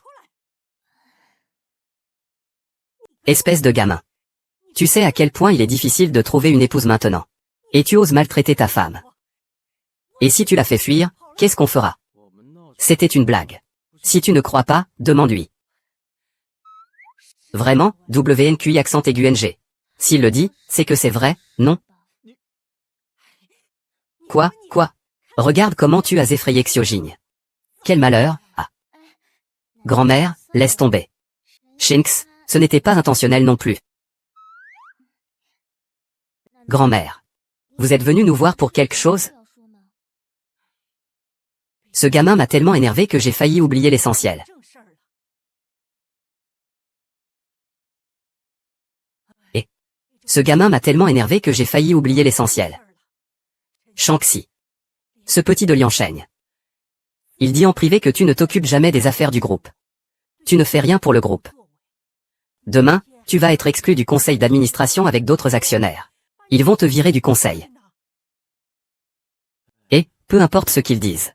Speaker 1: Espèce de gamin. Tu sais à quel point il est difficile de trouver une épouse maintenant. Et tu oses maltraiter ta femme. Et si tu la fais fuir, qu'est-ce qu'on fera? C'était une blague. Si tu ne crois pas, demande-lui. Vraiment, WNQI accent aigu NG. S'il le dit, c'est que c'est vrai, non? Quoi? Regarde comment tu as effrayé Xiaojing. Quel malheur, ah. Grand-mère, laisse tomber. Shinx, ce n'était pas intentionnel non plus. Grand-mère. Vous êtes venu nous voir pour quelque chose? Ce gamin m'a tellement énervé que j'ai failli oublier l'essentiel. Ce gamin m'a tellement énervé que j'ai failli oublier l'essentiel. Shangxi. Ce petit de Liansheng. Il dit en privé que tu ne t'occupes jamais des affaires du groupe. Tu ne fais rien pour le groupe. Demain, tu vas être exclu du conseil d'administration avec d'autres actionnaires. Ils vont te virer du conseil. Et, peu importe ce qu'ils disent.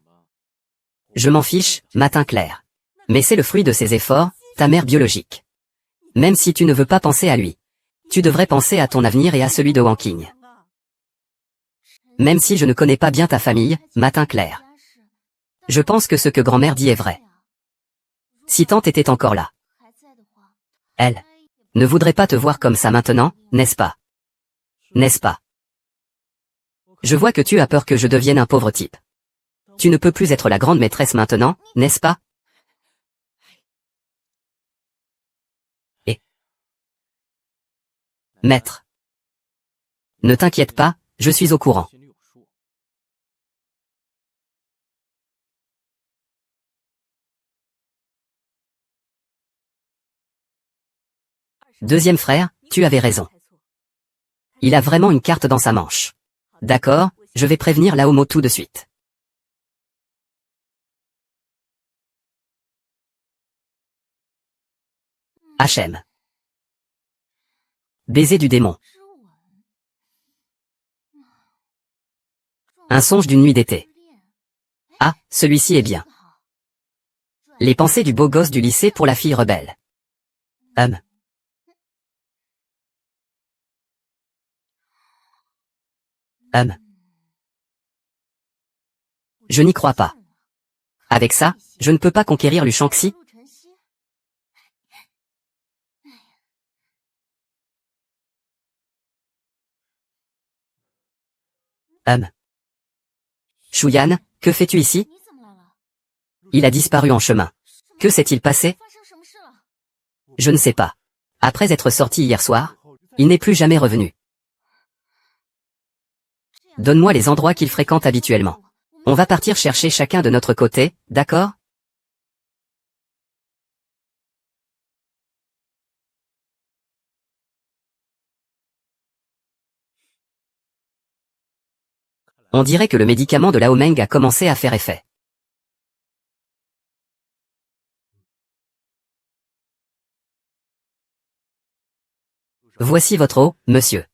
Speaker 1: Je m'en fiche, matin clair. Mais c'est le fruit de ses efforts, ta mère biologique. Même si tu ne veux pas penser à lui. Tu devrais penser à ton avenir et à celui de Wang Qing. Même si je ne connais pas bien ta famille, matin clair. Je pense que ce que grand-mère dit est vrai. Si tante était encore là. Elle ne voudrait pas te voir comme ça maintenant, n'est-ce pas? N'est-ce pas? Je vois que tu as peur que je devienne un pauvre type. Tu ne peux plus être la grande maîtresse maintenant, n'est-ce pas? Et maître. Ne t'inquiète pas, je suis au courant. Deuxième frère, tu avais raison. Il a vraiment une carte dans sa manche. D'accord, je vais prévenir Laomo tout de suite. HM. Baiser du démon. Un songe d'une nuit d'été. Ah, celui-ci est bien. Les pensées du beau gosse du lycée pour la fille rebelle. Hum. Je n'y crois pas. Avec ça, je ne peux pas conquérir Lu Shangxi. Shuyan, que fais-tu ici? Il a disparu en chemin. Que s'est-il passé? Je ne sais pas. Après être sorti hier soir, il n'est plus jamais revenu. Donne-moi les endroits qu'il fréquente habituellement. On va partir chercher chacun de notre côté, d'accord? On dirait que le médicament de Lao Meng a commencé à faire effet. Voici votre eau, monsieur.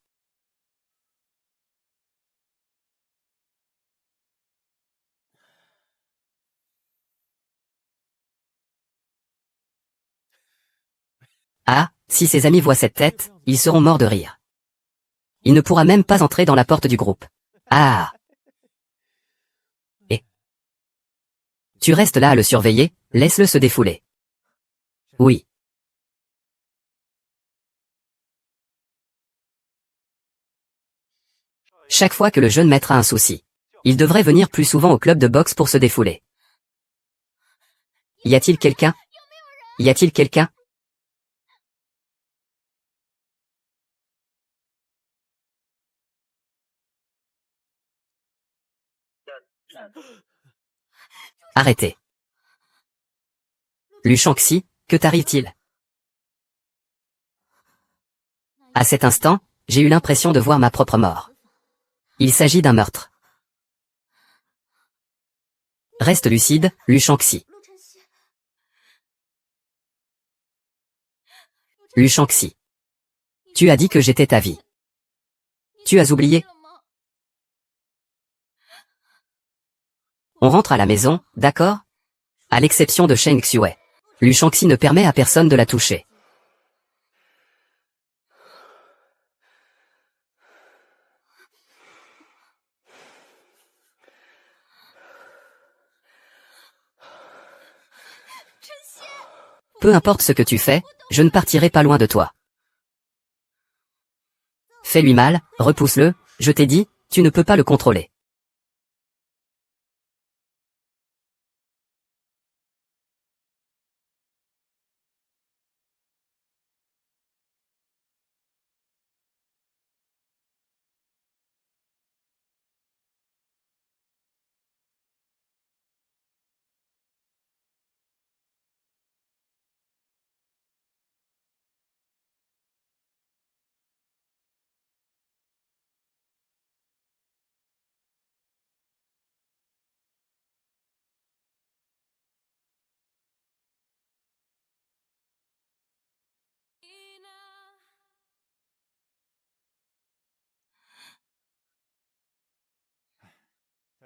Speaker 1: Ah, si ses amis voient cette tête, ils seront morts de rire. Il ne pourra même pas entrer dans la porte du groupe. Ah! Et tu restes là à le surveiller, laisse-le se défouler. Oui. Chaque fois que le jeune maître a un souci, il devrait venir plus souvent au club de boxe pour se défouler. Y a-t-il quelqu'un? Y a-t-il quelqu'un? Arrêtez. Lu Shangxi, que t'arrive-t-il? À cet instant, j'ai eu l'impression de voir ma propre mort. Il s'agit d'un meurtre. Reste lucide, Lu Shangxi. Lu Shangxi. Tu as dit que j'étais ta vie. Tu as oublié? On rentre à la maison, d'accord? À l'exception de Sheng Xue. Lu Shangxi ne permet à personne de la toucher. Peu importe ce que tu fais, je ne partirai pas loin de toi. Fais-lui mal, repousse-le, je t'ai dit, tu ne peux pas le contrôler.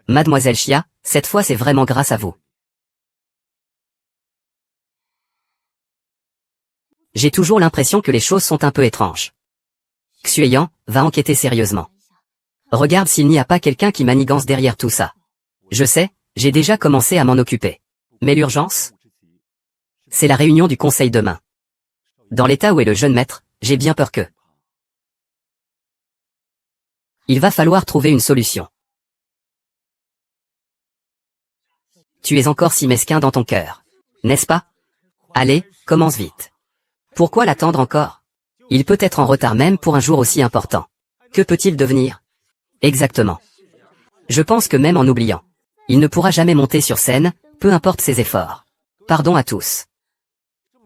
Speaker 1: Mademoiselle Chia, cette fois c'est vraiment grâce à vous. J'ai toujours l'impression que les choses sont un peu étranges. Xueyan, va enquêter sérieusement. Regarde s'il n'y a pas quelqu'un qui manigance derrière tout ça. Je sais, j'ai déjà commencé à m'en occuper. Mais l'urgence? C'est la réunion du conseil demain. Dans l'état où est le jeune maître, j'ai bien peur que... Il va falloir trouver une solution. Tu es encore si mesquin dans ton cœur. N'est-ce pas? Allez, commence vite. Pourquoi l'attendre encore? Il peut être en retard même pour un jour aussi important. Que peut-il devenir? Exactement. Je pense que même en oubliant, il ne pourra jamais monter sur scène, peu importe ses efforts. Pardon à tous.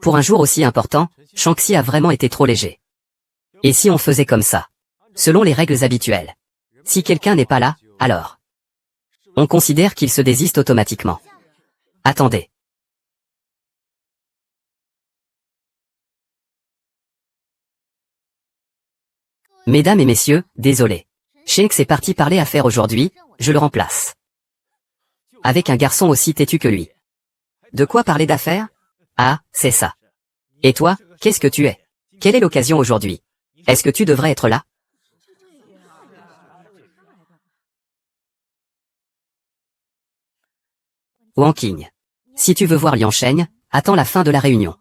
Speaker 1: Pour un jour aussi important, Shang-Chi a vraiment été trop léger. Et si on faisait comme ça? Selon les règles habituelles. Si quelqu'un n'est pas là, alors on considère qu'il se désiste automatiquement. Attendez. Mesdames et messieurs, désolé. Shanks est parti parler affaires aujourd'hui, je le remplace. Avec un garçon aussi têtu que lui. De quoi parler d'affaires? Ah, c'est ça. Et toi, qu'est-ce que tu es? Quelle est l'occasion aujourd'hui? Est-ce que tu devrais être là? Wang Qing. Si tu veux voir Liang Sheng, attends la fin de la réunion.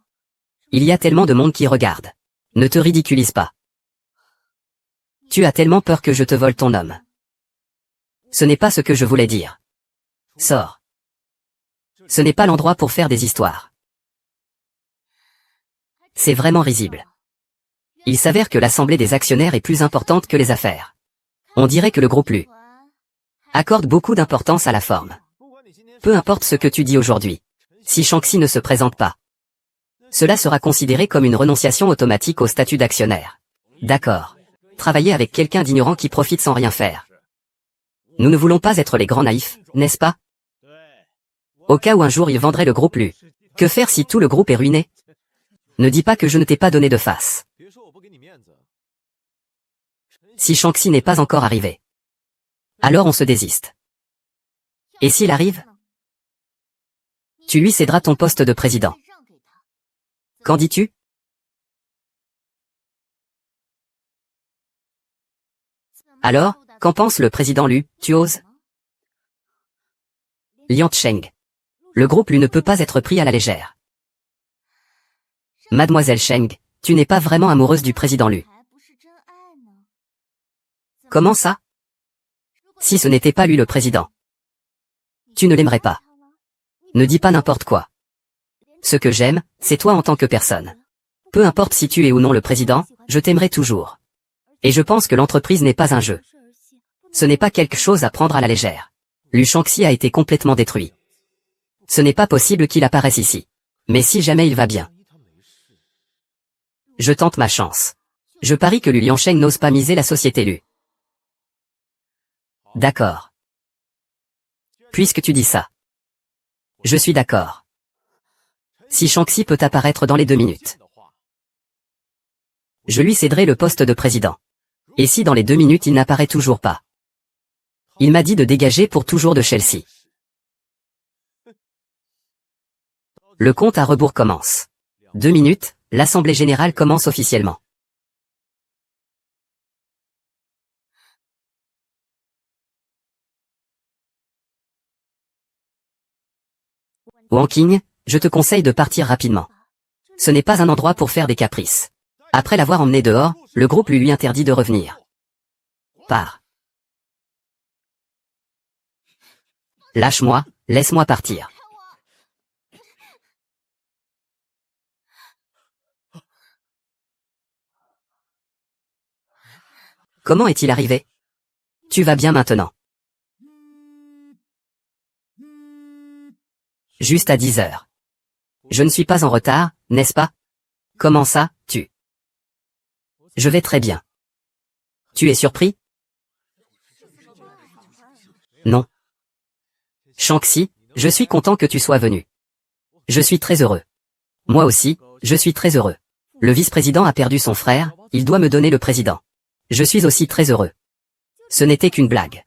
Speaker 1: Il y a tellement de monde qui regarde. Ne te ridiculise pas. Tu as tellement peur que je te vole ton homme. Ce n'est pas ce que je voulais dire. Sors. Ce n'est pas l'endroit pour faire des histoires. C'est vraiment risible. Il s'avère que l'assemblée des actionnaires est plus importante que les affaires. On dirait que le groupe Lu accorde beaucoup d'importance à la forme. Peu importe ce que tu dis aujourd'hui. Si Shang-Chi ne se présente pas, cela sera considéré comme une renonciation automatique au statut d'actionnaire. D'accord. Travailler avec quelqu'un d'ignorant qui profite sans rien faire. Nous ne voulons pas être les grands naïfs, n'est-ce pas? Au cas où un jour il vendrait le groupe Lu. Que faire si tout le groupe est ruiné? Ne dis pas que je ne t'ai pas donné de face. Si Shang-Chi n'est pas encore arrivé, alors on se désiste. Et s'il arrive? Tu lui céderas ton poste de président. Qu'en dis-tu? Alors, qu'en pense le président Lu, tu oses? Liang Sheng. Le groupe Lu ne peut pas être pris à la légère. Mademoiselle Sheng, tu n'es pas vraiment amoureuse du président Lu. Comment ça? Si ce n'était pas lui le président, tu ne l'aimerais pas. Ne dis pas n'importe quoi. Ce que j'aime, c'est toi en tant que personne. Peu importe si tu es ou non le président, je t'aimerai toujours. Et je pense que l'entreprise n'est pas un jeu. Ce n'est pas quelque chose à prendre à la légère. Lu Shang-Chi a été complètement détruit. Ce n'est pas possible qu'il apparaisse ici. Mais si jamais il va bien, je tente ma chance. Je parie que Lu Liangsheng n'ose pas miser la société Lu. D'accord. Puisque tu dis ça, je suis d'accord. Si Shang-Chi peut apparaître dans les 2 minutes, je lui céderai le poste de président. Et si dans les 2 minutes il n'apparaît toujours pas, il m'a dit de dégager pour toujours de Chelsea. Le compte à rebours commence. 2 minutes, l'Assemblée Générale commence officiellement. Wang Qing, je te conseille de partir rapidement. Ce n'est pas un endroit pour faire des caprices. Après l'avoir emmené dehors, le groupe lui interdit de revenir. Pars. Lâche-moi, laisse-moi partir. Comment est-il arrivé? Tu vas bien maintenant? Juste à 10 heures. Je ne suis pas en retard, n'est-ce pas? Comment ça, tu? Je vais très bien. Tu es surpris? Non. Shang-Chi, je suis content que tu sois venu. Je suis très heureux. Moi aussi, je suis très heureux. Le vice-président a perdu son frère, il doit me donner le président. Je suis aussi très heureux. Ce n'était qu'une blague.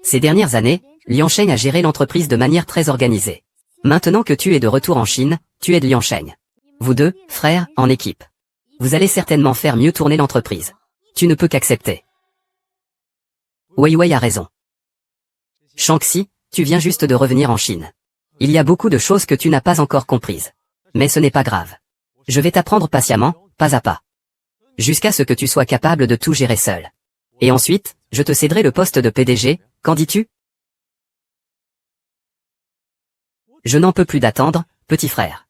Speaker 1: Ces dernières années, Liang Sheng a géré l'entreprise de manière très organisée. Maintenant que tu es de retour en Chine, tu aides Liang Sheng. Vous deux, frères, en équipe. Vous allez certainement faire mieux tourner l'entreprise. Tu ne peux qu'accepter. Wei Wei a raison. Shang-Chi, tu viens juste de revenir en Chine. Il y a beaucoup de choses que tu n'as pas encore comprises. Mais ce n'est pas grave. Je vais t'apprendre patiemment, pas à pas. Jusqu'à ce que tu sois capable de tout gérer seul. Et ensuite, je te céderai le poste de PDG, qu'en dis-tu? Je n'en peux plus d'attendre, petit frère.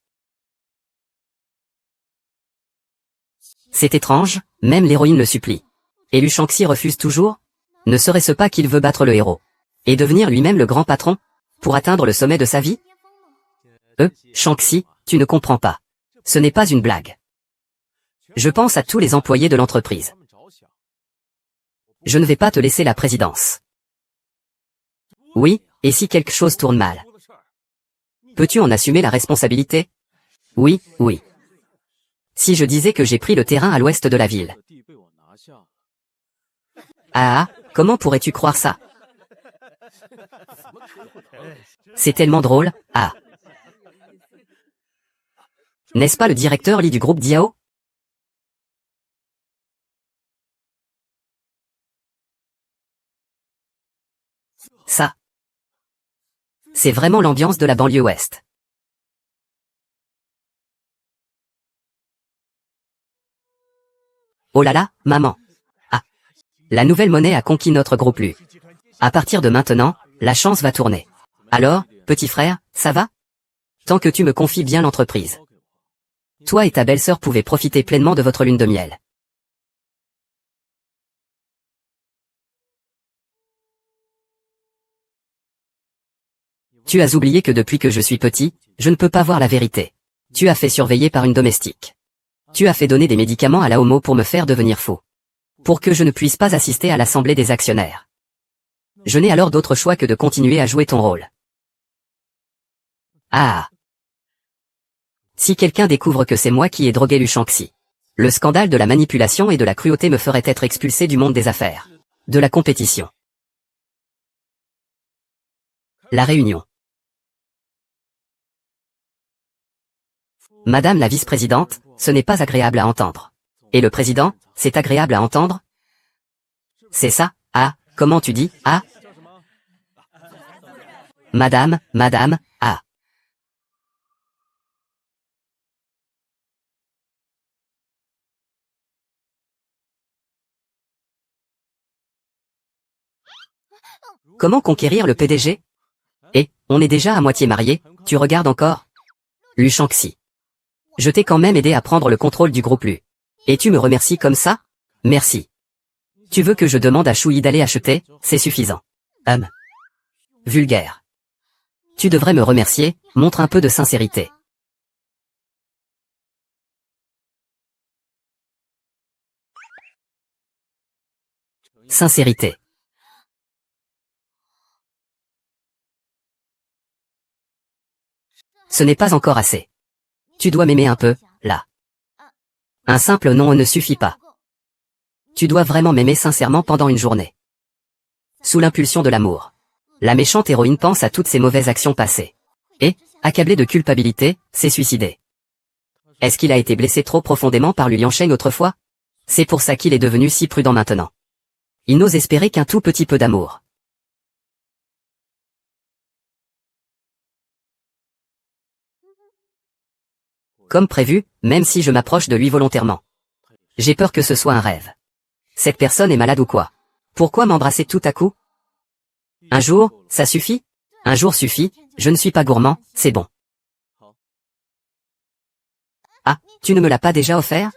Speaker 1: C'est étrange, même l'héroïne le supplie. Et Lu Shang-Chi refuse toujours? Ne serait-ce pas qu'il veut battre le héros? Et devenir lui-même le grand patron? Pour atteindre le sommet de sa vie? Shang-Chi, tu ne comprends pas. Ce n'est pas une blague. Je pense à tous les employés de l'entreprise. Je ne vais pas te laisser la présidence. Oui, et si quelque chose tourne mal? Peux-tu en assumer la responsabilité? Oui, oui. Si je disais que j'ai pris le terrain à l'ouest de la ville. Ah, comment pourrais-tu croire ça? C'est tellement drôle, ah. N'est-ce pas le directeur Lee du groupe Diao? Ça. C'est vraiment l'ambiance de la banlieue ouest. Oh là là, maman. Ah. La nouvelle monnaie a conquis notre groupe Lu. À partir de maintenant, la chance va tourner. Alors, petit frère, ça va? Tant que tu me confies bien l'entreprise. Toi et ta belle-sœur pouvez profiter pleinement de votre lune de miel. Tu as oublié que depuis que je suis petit, je ne peux pas voir la vérité. Tu as fait surveiller par une domestique. Tu as fait donner des médicaments à la homo pour me faire devenir fou. Pour que je ne puisse pas assister à l'assemblée des actionnaires. Je n'ai alors d'autre choix que de continuer à jouer ton rôle. Ah. Si quelqu'un découvre que c'est moi qui ai drogué Lu Shangxi, le scandale de la manipulation et de la cruauté me ferait être expulsé du monde des affaires, de la compétition. La réunion. Madame la vice-présidente, ce n'est pas agréable à entendre. Et le président, c'est agréable à entendre? C'est ça, ah, comment tu dis, ah? Madame, ah. Comment conquérir le PDG? Eh, on est déjà à moitié mariés, tu regardes encore? Lu Shangxi. Je t'ai quand même aidé à prendre le contrôle du groupe Lu. Et tu me remercies comme ça? Merci. Tu veux que je demande à Shui d'aller acheter? C'est suffisant. Vulgaire. Tu devrais me remercier, montre un peu de sincérité. Sincérité. Ce n'est pas encore assez. Tu dois m'aimer un peu, là. Un simple non ne suffit pas. Tu dois vraiment m'aimer sincèrement pendant une journée. Sous l'impulsion de l'amour. La méchante héroïne pense à toutes ses mauvaises actions passées. Et, accablée de culpabilité, s'est suicidée. Est-ce qu'il a été blessé trop profondément par Lu Liansheng autrefois? C'est pour ça qu'il est devenu si prudent maintenant. Il n'ose espérer qu'un tout petit peu d'amour. Comme prévu, même si je m'approche de lui volontairement. J'ai peur que ce soit un rêve. Cette personne est malade ou quoi? Pourquoi m'embrasser tout à coup? Un jour, ça suffit? Un jour suffit, je ne suis pas gourmand, c'est bon. Ah, tu ne me l'as pas déjà offert?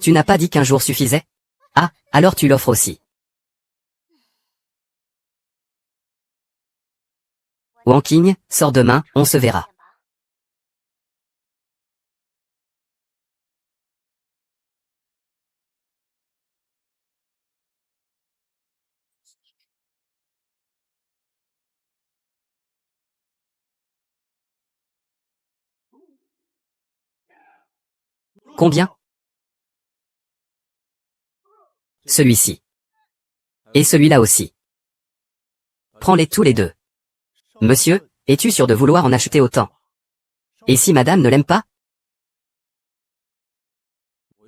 Speaker 1: Tu n'as pas dit qu'un jour suffisait? Ah, alors tu l'offres aussi. Wang Qing, sors demain, on se verra. Combien? Celui-ci. Et celui-là aussi. Prends-les tous les deux. Monsieur, es-tu sûr de vouloir en acheter autant? Et si madame ne l'aime pas?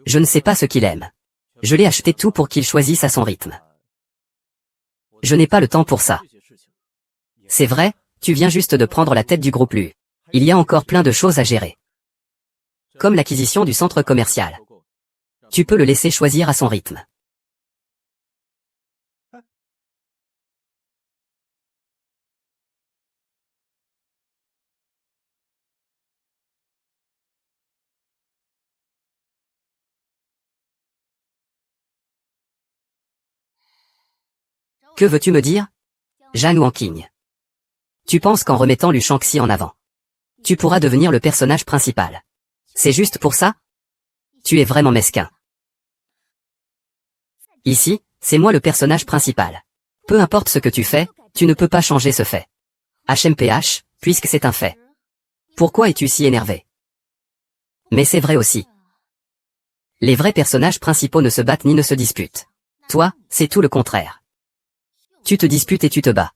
Speaker 1: Je ne sais pas ce qu'il aime. Je l'ai acheté tout pour qu'il choisisse à son rythme. Je n'ai pas le temps pour ça. C'est vrai, tu viens juste de prendre la tête du groupe Lu. Il y a encore plein de choses à gérer. Comme l'acquisition du centre commercial. Tu peux le laisser choisir à son rythme. Que veux-tu me dire? Zhang Wanqing. Tu penses qu'en remettant Lu Shangxi en avant, tu pourras devenir le personnage principal? C'est juste pour ça? Tu es vraiment mesquin. Ici, c'est moi le personnage principal. Peu importe ce que tu fais, tu ne peux pas changer ce fait. HMPH, puisque c'est un fait. Pourquoi es-tu si énervé? Mais c'est vrai aussi. Les vrais personnages principaux ne se battent ni ne se disputent. Toi, c'est tout le contraire. Tu te disputes et tu te bats.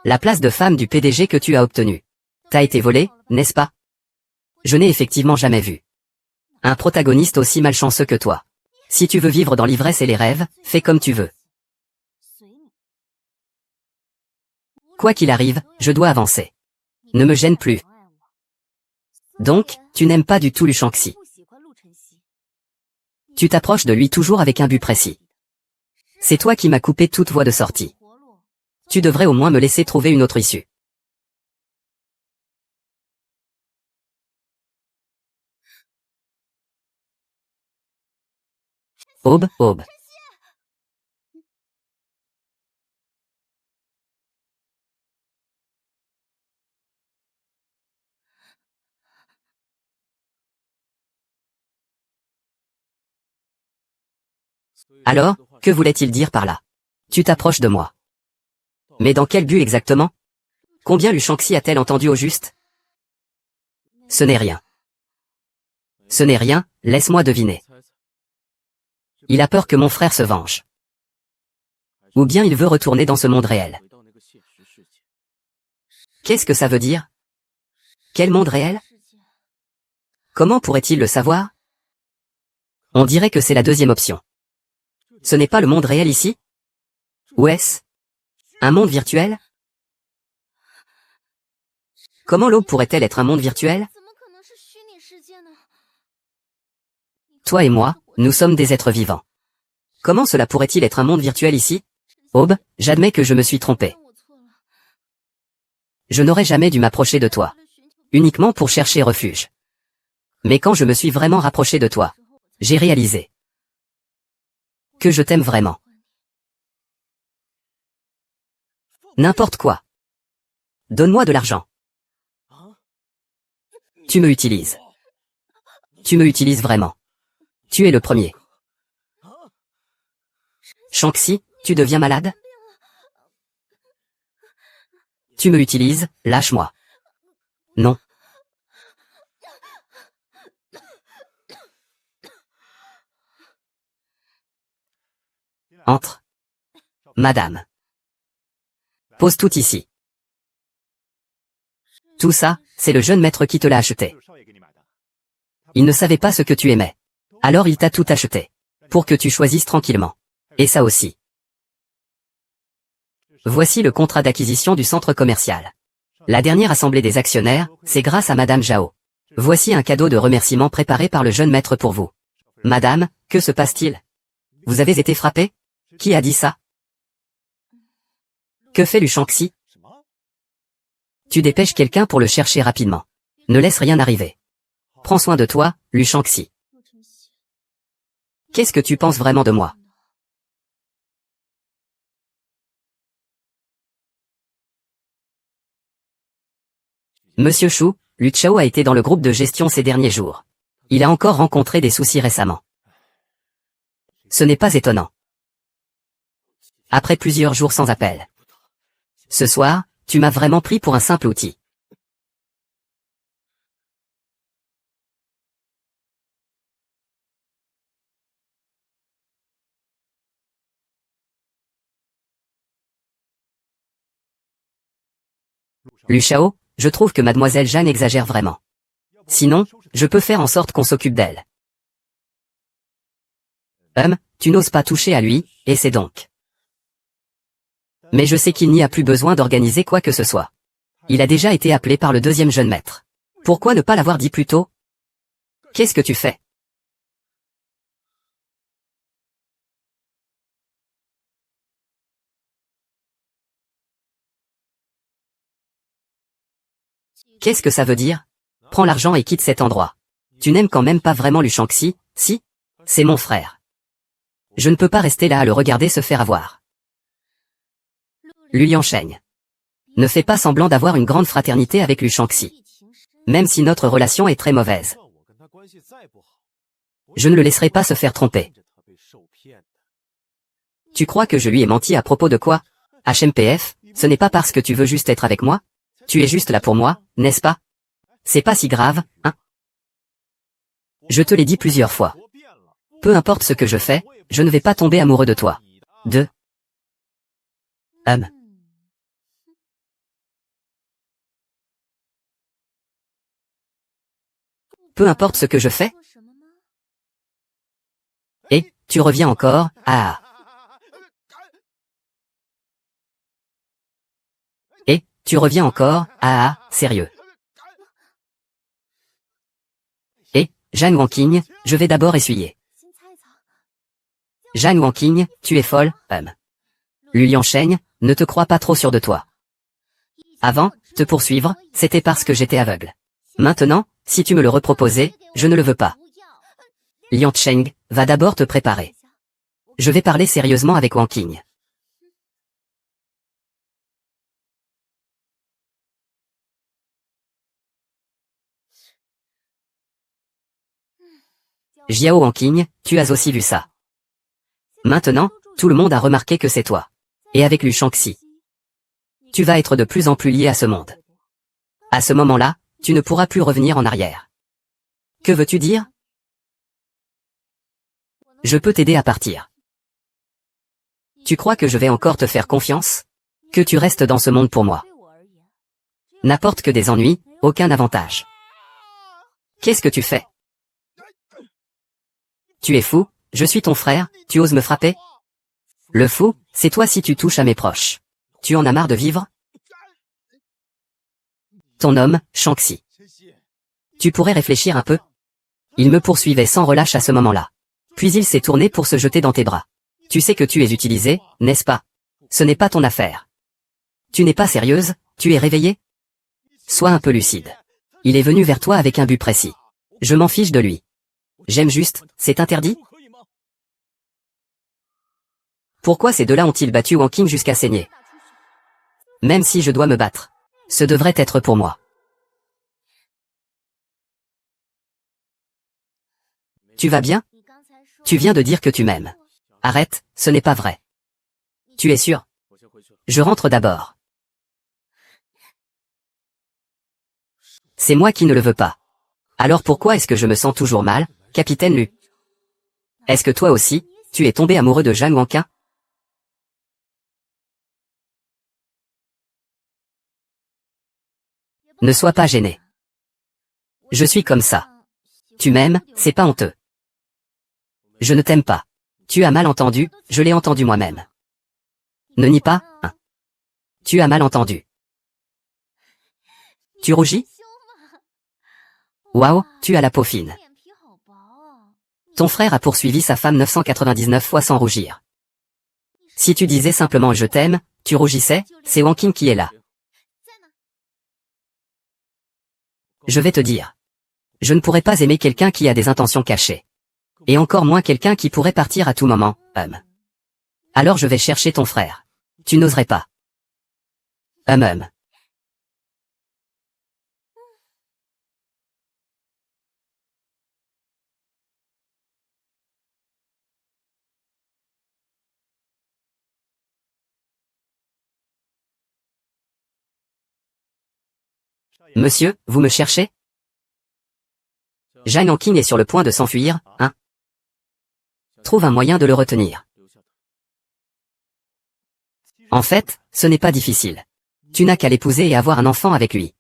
Speaker 1: La place de femme du PDG que tu as obtenue. T'as été volée, n'est-ce pas? Je n'ai effectivement jamais vu un protagoniste aussi malchanceux que toi. Si tu veux vivre dans l'ivresse et les rêves, fais comme tu veux. Quoi qu'il arrive, je dois avancer. Ne me gêne plus. Donc, tu n'aimes pas du tout Lu Shangxi. Tu t'approches de lui toujours avec un but précis. C'est toi qui m'as coupé toute voie de sortie. Tu devrais au moins me laisser trouver une autre issue. Aube, aube. Alors, que voulait-il dire par là? Tu t'approches de moi. Mais dans quel but exactement? Combien Lu Shangxi a-t-elle entendu au juste? Ce n'est rien. Ce n'est rien, laisse-moi deviner. Il a peur que mon frère se venge. Ou bien il veut retourner dans ce monde réel. Qu'est-ce que ça veut dire? Quel monde réel? Comment pourrait-il le savoir? On dirait que c'est la deuxième option. Ce n'est pas le monde réel ici? Ou est-ce un monde virtuel? Comment l'aube pourrait-elle être un monde virtuel? Toi et moi, nous sommes des êtres vivants. Comment cela pourrait-il être un monde virtuel ici? Aube, j'admets que je me suis trompé. Je n'aurais jamais dû m'approcher de toi. Uniquement pour chercher refuge. Mais quand je me suis vraiment rapproché de toi, j'ai réalisé que je t'aime vraiment. N'importe quoi. Donne-moi de l'argent. Tu me utilises. Tu me utilises vraiment. Tu es le premier. Shangxi, tu deviens malade? Tu me utilises, lâche-moi. Non. Entre. Madame. Pose tout ici. Tout ça, c'est le jeune maître qui te l'a acheté. Il ne savait pas ce que tu aimais. Alors il t'a tout acheté. Pour que tu choisisses tranquillement. Et ça aussi. Voici le contrat d'acquisition du centre commercial. La dernière assemblée des actionnaires, c'est grâce à Madame Zhao. Voici un cadeau de remerciement préparé par le jeune maître pour vous. Madame, que se passe-t-il? Vous avez été frappée? Qui a dit ça? Que fait Lu Shangxi? Tu dépêches quelqu'un pour le chercher rapidement. Ne laisse rien arriver. Prends soin de toi, Lu Shangxi. Qu'est-ce que tu penses vraiment de moi? Monsieur Shu, Lu Chao a été dans le groupe de gestion ces derniers jours. Il a encore rencontré des soucis récemment. Ce n'est pas étonnant. Après plusieurs jours sans appel. Ce soir, tu m'as vraiment pris pour un simple outil. Lu Shao, je trouve que mademoiselle Jeanne exagère vraiment. Sinon, je peux faire en sorte qu'on s'occupe d'elle. Tu n'oses pas toucher à lui, et c'est donc. Mais je sais qu'il n'y a plus besoin d'organiser quoi que ce soit. Il a déjà été appelé par le deuxième jeune maître. Pourquoi ne pas l'avoir dit plus tôt? Qu'est-ce que tu fais? Qu'est-ce que ça veut dire? Prends l'argent et quitte cet endroit. Tu n'aimes quand même pas vraiment Lu Shangxi, si? C'est mon frère. Je ne peux pas rester là à le regarder se faire avoir. Lu Liansheng. Ne fais pas semblant d'avoir une grande fraternité avec Lu Shangxi. Même si notre relation est très mauvaise. Je ne le laisserai pas se faire tromper. Tu crois que je lui ai menti à propos de quoi? HMPF, ce n'est pas parce que tu veux juste être avec moi? Tu es juste là pour moi, n'est-ce pas? C'est pas si grave, hein? Je te l'ai dit plusieurs fois. Peu importe ce que je fais, je ne vais pas tomber amoureux de toi. Peu importe ce que je fais? Et, tu reviens encore, ah. Et, tu reviens encore, ah, sérieux. Et, Jeanne Wanking, je vais d'abord essuyer. Jeanne Wanking, tu es folle, Lu Liansheng, ne te crois pas trop sûr de toi. Avant, te poursuivre, c'était parce que j'étais aveugle. Maintenant, si tu me le reproposais, je ne le veux pas. Liansheng, va d'abord te préparer. Je vais parler sérieusement avec Wanking. Jiao Wanking, tu as aussi vu ça. Maintenant, tout le monde a remarqué que c'est toi. Et avec Lu Shangxi. Tu vas être de plus en plus lié à ce monde. À ce moment-là, tu ne pourras plus revenir en arrière. Que veux-tu dire? Je peux t'aider à partir. Tu crois que je vais encore te faire confiance? Que tu restes dans ce monde pour moi. N'apporte que des ennuis, aucun avantage. Qu'est-ce que tu fais? Tu es fou, je suis ton frère, tu oses me frapper? Le fou, c'est toi si tu touches à mes proches. Tu en as marre de vivre? Ton homme, Shangxi. Tu pourrais réfléchir un peu? Il me poursuivait sans relâche à ce moment-là. Puis il s'est tourné pour se jeter dans tes bras. Tu sais que tu es utilisé, n'est-ce pas? Ce n'est pas ton affaire. Tu n'es pas sérieuse, tu es réveillée? Sois un peu lucide. Il est venu vers toi avec un but précis. Je m'en fiche de lui. J'aime juste, c'est interdit? Pourquoi ces deux-là ont-ils battu Wanking jusqu'à saigner? Même si je dois me battre. Ce devrait être pour moi. Tu vas bien? Tu viens de dire que tu m'aimes. Arrête, ce n'est pas vrai. Tu es sûr? Je rentre d'abord. C'est moi qui ne le veux pas. Alors pourquoi est-ce que je me sens toujours mal, capitaine Lu? Est-ce que toi aussi, tu es tombé amoureux de Jeanne Wanking? Ne sois pas gêné. Je suis comme ça. Tu m'aimes, c'est pas honteux. Je ne t'aime pas. Tu as mal entendu, je l'ai entendu moi-même. Ne nie pas, hein. Tu as mal entendu. Tu rougis? Waouh, tu as la peau fine. Ton frère a poursuivi sa femme 999 fois sans rougir. Si tu disais simplement je t'aime, tu rougissais, c'est Wanking qui est là. Je vais te dire. Je ne pourrais pas aimer quelqu'un qui a des intentions cachées. Et encore moins quelqu'un qui pourrait partir à tout moment, Alors je vais chercher ton frère. Tu n'oserais pas. Monsieur, vous me cherchez? Jeanne Wanking est sur le point de s'enfuir, hein? Trouve un moyen de le retenir. En fait, ce n'est pas difficile. Tu n'as qu'à l'épouser et avoir un enfant avec lui.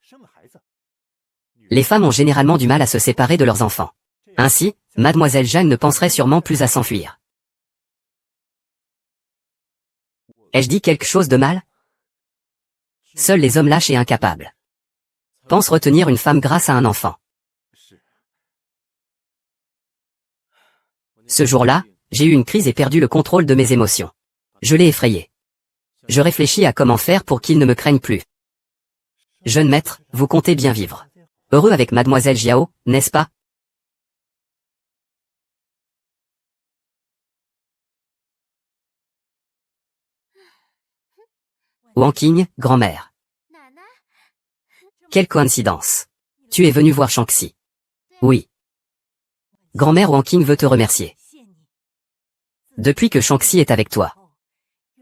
Speaker 1: Les femmes ont généralement du mal à se séparer de leurs enfants. Ainsi, mademoiselle Jeanne ne penserait sûrement plus à s'enfuir. Ai-je dit quelque chose de mal? Seuls les hommes lâches et incapables pensent retenir une femme grâce à un enfant. Ce jour-là, j'ai eu une crise et perdu le contrôle de mes émotions. Je l'ai effrayé. Je réfléchis à comment faire pour qu'il ne me craigne plus. Jeune maître, vous comptez bien vivre. Heureux avec mademoiselle Jiao, n'est-ce pas? Wanking, grand-mère. Quelle coïncidence. Tu es venu voir Shangxi. Oui. Grand-mère Wang Qing veut te remercier. Depuis que Shang-Xi est avec toi,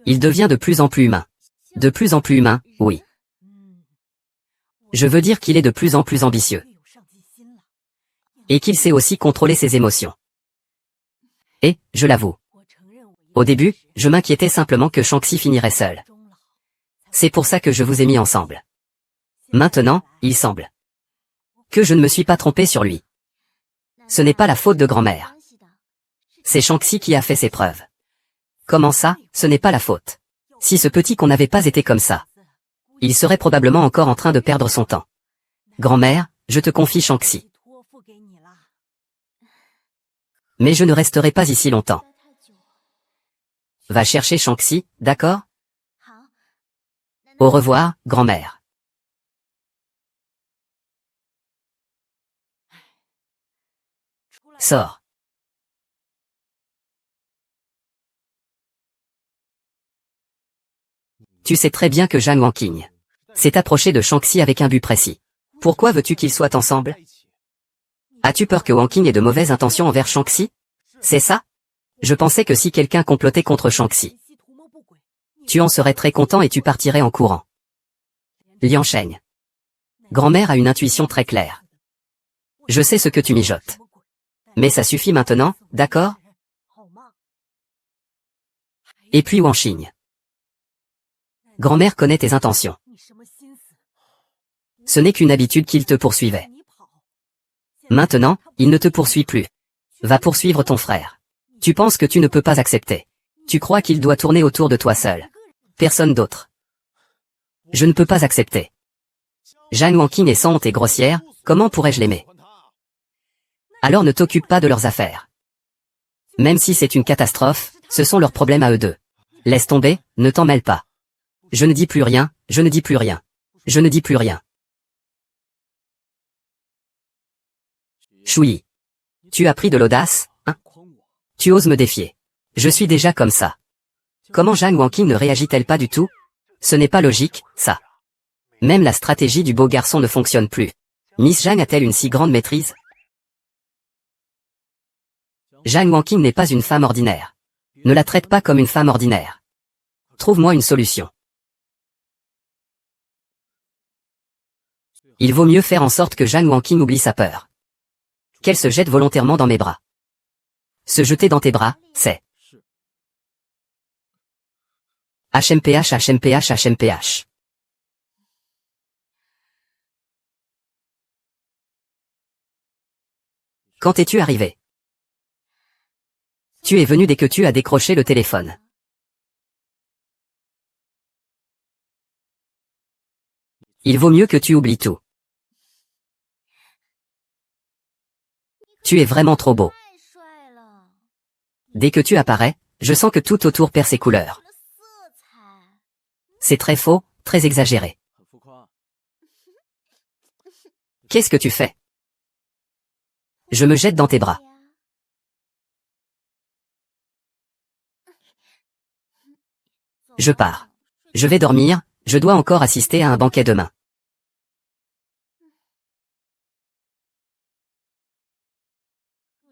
Speaker 1: il devient de plus en plus humain. De plus en plus humain, oui. Je veux dire qu'il est de plus en plus ambitieux. Et qu'il sait aussi contrôler ses émotions. Et, je l'avoue, au début, je m'inquiétais simplement que Shang-Xi finirait seul. C'est pour ça que je vous ai mis ensemble. Maintenant, il semble que je ne me suis pas trompé sur lui. Ce n'est pas la faute de grand-mère. C'est Shang-Xi qui a fait ses preuves. Comment ça, ce n'est pas la faute? Si ce petit con n'avait pas été comme ça, il serait probablement encore en train de perdre son temps. Grand-mère, je te confie Shang-Xi. Mais je ne resterai pas ici longtemps. Va chercher Shang-Xi, d'accord? Au revoir, grand-mère. Sors. Tu sais très bien que Zhang Wanqing s'est approché de Shang-Xi avec un but précis. Pourquoi veux-tu qu'ils soient ensemble? As-tu peur que Wanqing ait de mauvaises intentions envers Shang-Xi? C'est ça? Je pensais que si quelqu'un complotait contre Shang-Xi, tu en serais très content et tu partirais en courant. Liang Sheng. Grand-mère a une intuition très claire. Je sais ce que tu mijotes. Mais ça suffit maintenant, d'accord? Et puis Wang Qing. Grand-mère connaît tes intentions. Ce n'est qu'une habitude qu'il te poursuivait. Maintenant, il ne te poursuit plus. Va poursuivre ton frère. Tu penses que tu ne peux pas accepter. Tu crois qu'il doit tourner autour de toi seul. Personne d'autre. Je ne peux pas accepter. Zhang Wanqing est sans honte et grossière, comment pourrais-je l'aimer? Alors ne t'occupe pas de leurs affaires. Même si c'est une catastrophe, ce sont leurs problèmes à eux deux. Laisse tomber, ne t'en mêle pas. Je ne dis plus rien, je ne dis plus rien. Je ne dis plus rien. Choui. Tu as pris de l'audace, hein? Tu oses me défier. Je suis déjà comme ça. Comment Zhang Wanqing ne réagit-elle pas du tout? Ce n'est pas logique, ça. Même la stratégie du beau garçon ne fonctionne plus. Miss Zhang a-t-elle une si grande maîtrise? Zhang Wanqing n'est pas une femme ordinaire. Ne la traite pas comme une femme ordinaire. Trouve-moi une solution. Il vaut mieux faire en sorte que Zhang Wanqing oublie sa peur. Qu'elle se jette volontairement dans mes bras. Se jeter dans tes bras, c'est HMPH HMPH HMPH. Quand es-tu arrivé? Tu es venu dès que tu as décroché le téléphone. Il vaut mieux que tu oublies tout. Tu es vraiment trop beau. Dès que tu apparais, je sens que tout autour perd ses couleurs. C'est très faux, très exagéré. Qu'est-ce que tu fais? Je me jette dans tes bras. Je pars. Je vais dormir, je dois encore assister à un banquet demain.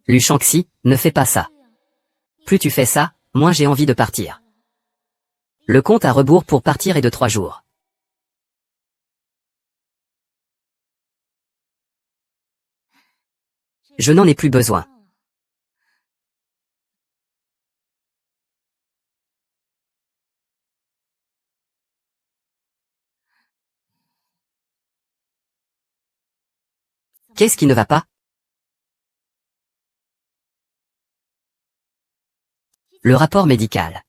Speaker 1: Lu Shang-Xi, ne fais pas ça. Plus tu fais ça, moins j'ai envie de partir. Le compte à rebours pour partir est de 3 jours. Je n'en ai plus besoin. Qu'est-ce qui ne va pas? Le rapport médical.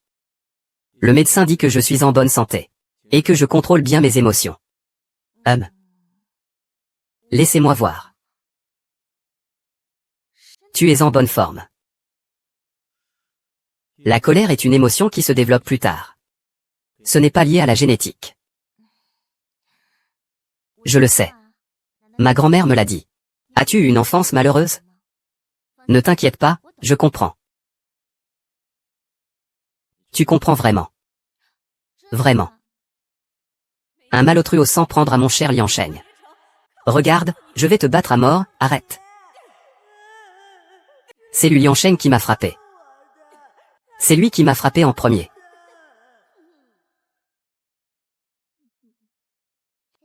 Speaker 1: Le médecin dit que je suis en bonne santé. Et que je contrôle bien mes émotions. Laissez-moi voir. Tu es en bonne forme. La colère est une émotion qui se développe plus tard. Ce n'est pas lié à la génétique. Je le sais. Ma grand-mère me l'a dit. As-tu eu une enfance malheureuse? Ne t'inquiète pas, je comprends. Tu comprends vraiment. Vraiment. Un malotru sans prendre à mon cher Liang Sheng. Regarde, je vais te battre à mort, arrête. C'est Liu Yansheng qui m'a frappé. C'est lui qui m'a frappé en premier.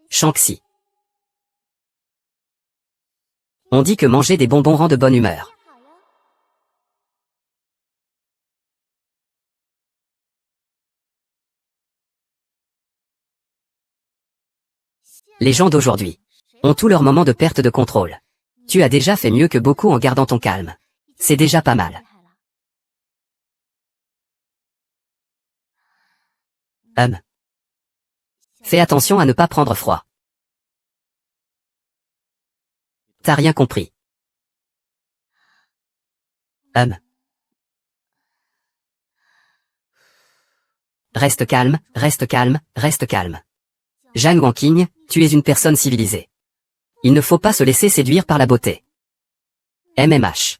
Speaker 1: Shang-Chi. On dit que manger des bonbons rend de bonne humeur. Les gens d'aujourd'hui ont tous leurs moments de perte de contrôle. Tu as déjà fait mieux que beaucoup en gardant ton calme. C'est déjà pas mal. Fais attention à ne pas prendre froid. T'as rien compris. Reste calme, reste calme, reste calme. Zhang Wanqing, tu es une personne civilisée. Il ne faut pas se laisser séduire par la beauté. MMH.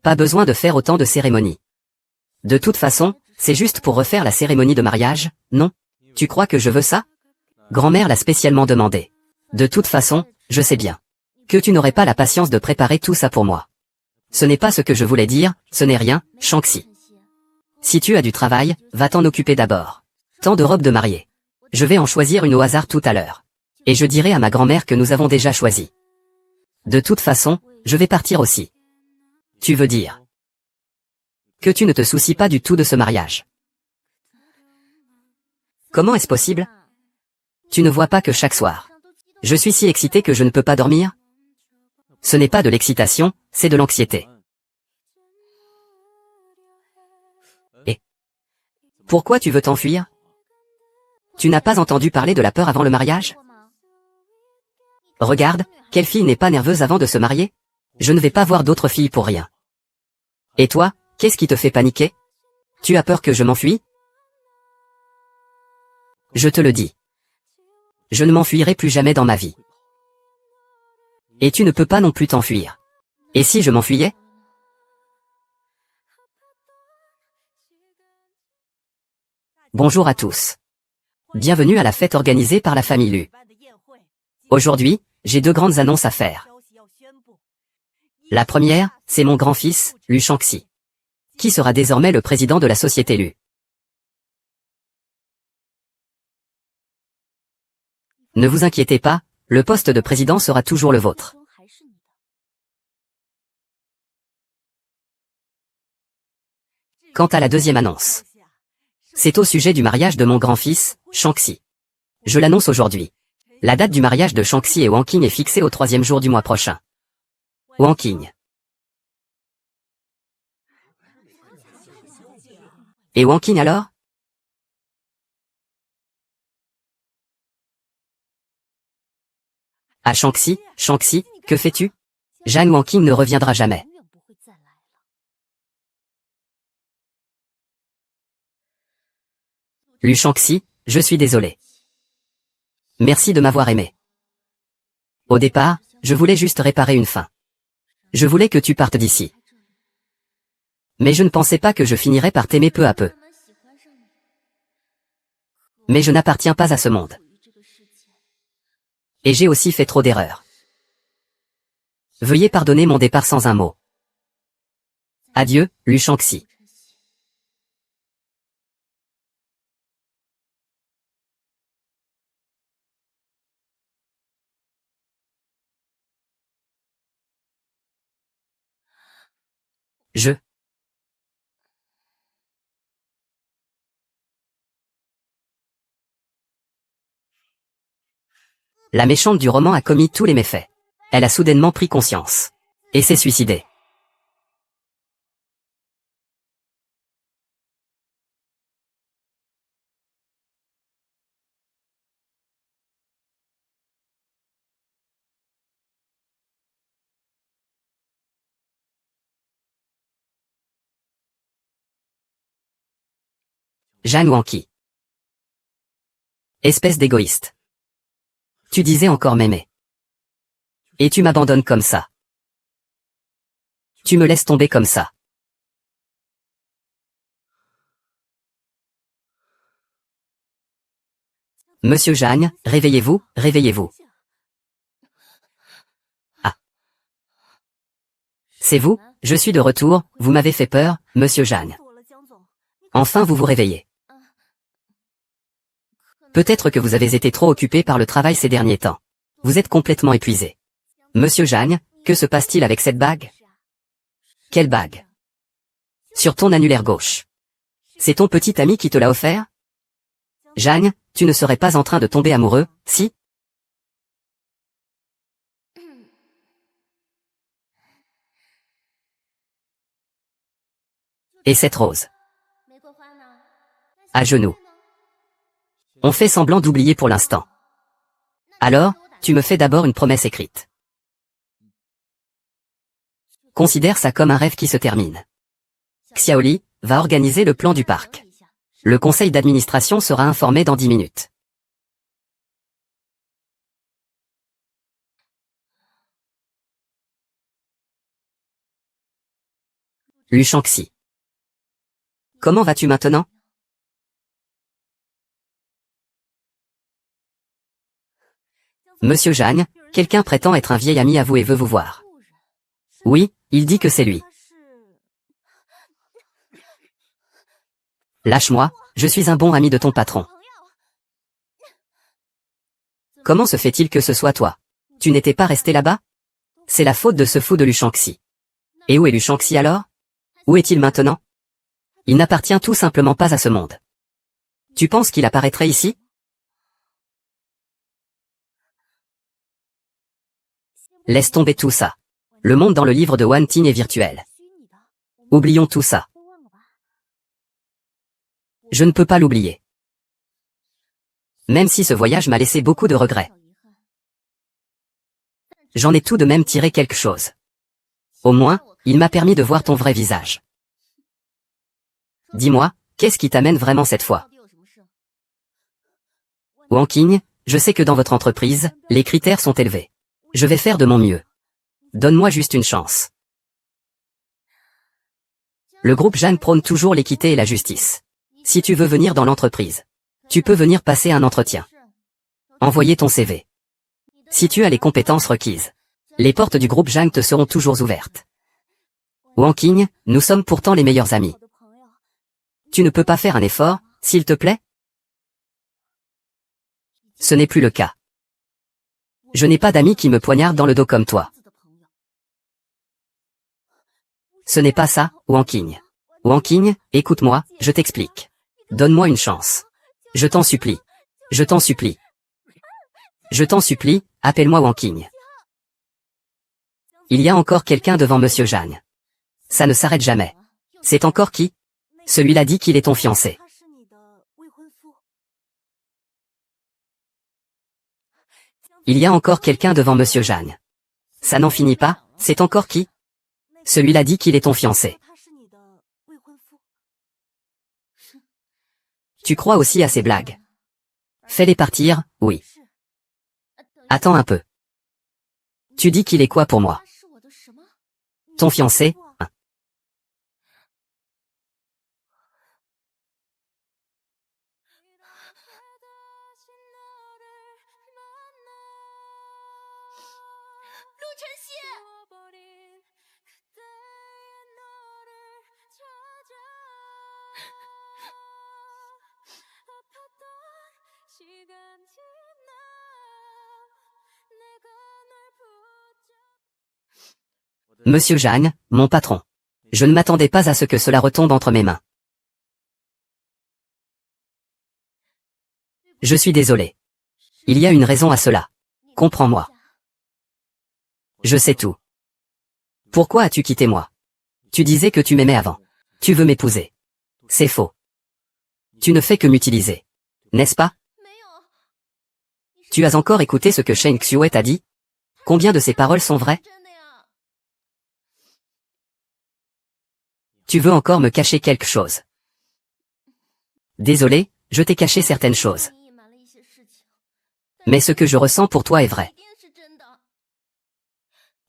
Speaker 1: Pas besoin de faire autant de cérémonies. De toute façon, c'est juste pour refaire la cérémonie de mariage, non? Tu crois que je veux ça? Grand-mère l'a spécialement demandé. De toute façon, je sais bien que tu n'aurais pas la patience de préparer tout ça pour moi. Ce n'est pas ce que je voulais dire, ce n'est rien, Shang-Chi. Si tu as du travail, va t'en occuper d'abord. Tant de robes de mariée. Je vais en choisir une au hasard tout à l'heure. Et je dirai à ma grand-mère que nous avons déjà choisi. De toute façon, je vais partir aussi. Tu veux dire que tu ne te soucies pas du tout de ce mariage? Comment est-ce possible? Tu ne vois pas que chaque soir, je suis si excité que je ne peux pas dormir? Ce n'est pas de l'excitation, c'est de l'anxiété. Et pourquoi tu veux t'enfuir? Tu n'as pas entendu parler de la peur avant le mariage? Regarde, quelle fille n'est pas nerveuse avant de se marier? Je ne vais pas voir d'autres filles pour rien. Et toi, qu'est-ce qui te fait paniquer? Tu as peur que je m'enfuis? Je te le dis. Je ne m'enfuirai plus jamais dans ma vie. Et tu ne peux pas non plus t'enfuir. Et si je m'enfuyais? Bonjour à tous. Bienvenue à la fête organisée par la famille Lu. Aujourd'hui, j'ai deux grandes annonces à faire. La première, c'est mon grand-fils, Liu Shang-Chi, qui sera désormais le président de la société Lu. Ne vous inquiétez pas, le poste de président sera toujours le vôtre. Quant à la deuxième annonce, c'est au sujet du mariage de mon grand-fils, Shang-Chi. Je l'annonce aujourd'hui. La date du mariage de Shang-Chi et Wanqing est fixée au 3e jour du mois prochain. Wanqing. Et Wanqing alors? Ah Shang-Chi, Shang-Chi, que fais-tu? Zhang Wanqing ne reviendra jamais. Liu Shang-Chi, je suis désolé. Merci de m'avoir aimé. Au départ, je voulais juste réparer une fin. Je voulais que tu partes d'ici. Mais je ne pensais pas que je finirais par t'aimer peu à peu. Mais je n'appartiens pas à ce monde. Et j'ai aussi fait trop d'erreurs. Veuillez pardonner mon départ sans un mot. Adieu, Liu Shang-Chi. La méchante du roman a commis tous les méfaits. Elle a soudainement pris conscience. Et s'est suicidée. Zhang Wanqi. Espèce d'égoïste. Tu disais encore m'aimer. Et tu m'abandonnes comme ça. Tu me laisses tomber comme ça. Monsieur Jagne, réveillez-vous, réveillez-vous. Ah. C'est vous, je suis de retour, vous m'avez fait peur, monsieur Jagne. Enfin vous vous réveillez. Peut-être que vous avez été trop occupé par le travail ces derniers temps. Vous êtes complètement épuisé. Monsieur Jagne, que se passe-t-il avec cette bague? Quelle bague? Sur ton annulaire gauche. C'est ton petit ami qui te l'a offert? Jagne, tu ne serais pas en train de tomber amoureux, si? Et cette rose? À genoux. On fait semblant d'oublier pour l'instant. Alors, tu me fais d'abord une promesse écrite. Considère ça comme un rêve qui se termine. Xiaoli va organiser le plan du parc. Le conseil d'administration sera informé dans 10 minutes. Lu Shangxi. Comment vas-tu maintenant? Monsieur Jagne, quelqu'un prétend être un vieil ami à vous et veut vous voir. Oui, il dit que c'est lui. Lâche-moi, je suis un bon ami de ton patron. Comment se fait-il que ce soit toi? Tu n'étais pas resté là-bas? C'est la faute de ce fou de Lu Shangxi. Et où est Lu Shangxi alors? Où est-il maintenant? Il n'appartient tout simplement pas à ce monde. Tu penses qu'il apparaîtrait ici? Laisse tomber tout ça. Le monde dans le livre de Wan Ting est virtuel. Oublions tout ça. Je ne peux pas l'oublier. Même si ce voyage m'a laissé beaucoup de regrets. J'en ai tout de même tiré quelque chose. Au moins, il m'a permis de voir ton vrai visage. Dis-moi, qu'est-ce qui t'amène vraiment cette fois? Wang Qing, je sais que dans votre entreprise, les critères sont élevés. Je vais faire de mon mieux. Donne-moi juste une chance. Le groupe Jeanne prône toujours l'équité et la justice. Si tu veux venir dans l'entreprise, tu peux venir passer un entretien. Envoyer ton CV. Si tu as les compétences requises, les portes du groupe Jeanne te seront toujours ouvertes. Wang Qing, nous sommes pourtant les meilleurs amis. Tu ne peux pas faire un effort, s'il te plaît? Ce n'est plus le cas. Je n'ai pas d'amis qui me poignardent dans le dos comme toi. Ce n'est pas ça, Wang Qing. Wang Qing, écoute-moi, je t'explique. Donne-moi une chance. Je t'en supplie. Je t'en supplie. Je t'en supplie, appelle-moi Wang Qing. Il y a encore quelqu'un devant Monsieur Jagne. Ça ne s'arrête jamais. C'est encore qui? Celui-là dit qu'il est ton fiancé. Il y a encore quelqu'un devant Monsieur Jagne. Ça n'en finit pas, c'est encore qui? Celui-là dit qu'il est ton fiancé. Tu crois aussi à ces blagues? Fais-les partir, oui. Attends un peu. Tu dis qu'il est quoi pour moi? Ton fiancé, hein? Monsieur Jagne, mon patron. Je ne m'attendais pas à ce que cela retombe entre mes mains. Je suis désolé. Il y a une raison à cela. Comprends-moi. Je sais tout. Pourquoi as-tu quitté moi? Tu disais que tu m'aimais avant. Tu veux m'épouser. C'est faux. Tu ne fais que m'utiliser. N'est-ce pas? Tu as encore écouté ce que Shen Xiue t'a dit? Combien de ces paroles sont vraies? Tu veux encore me cacher quelque chose? Désolé, je t'ai caché certaines choses. Mais ce que je ressens pour toi est vrai.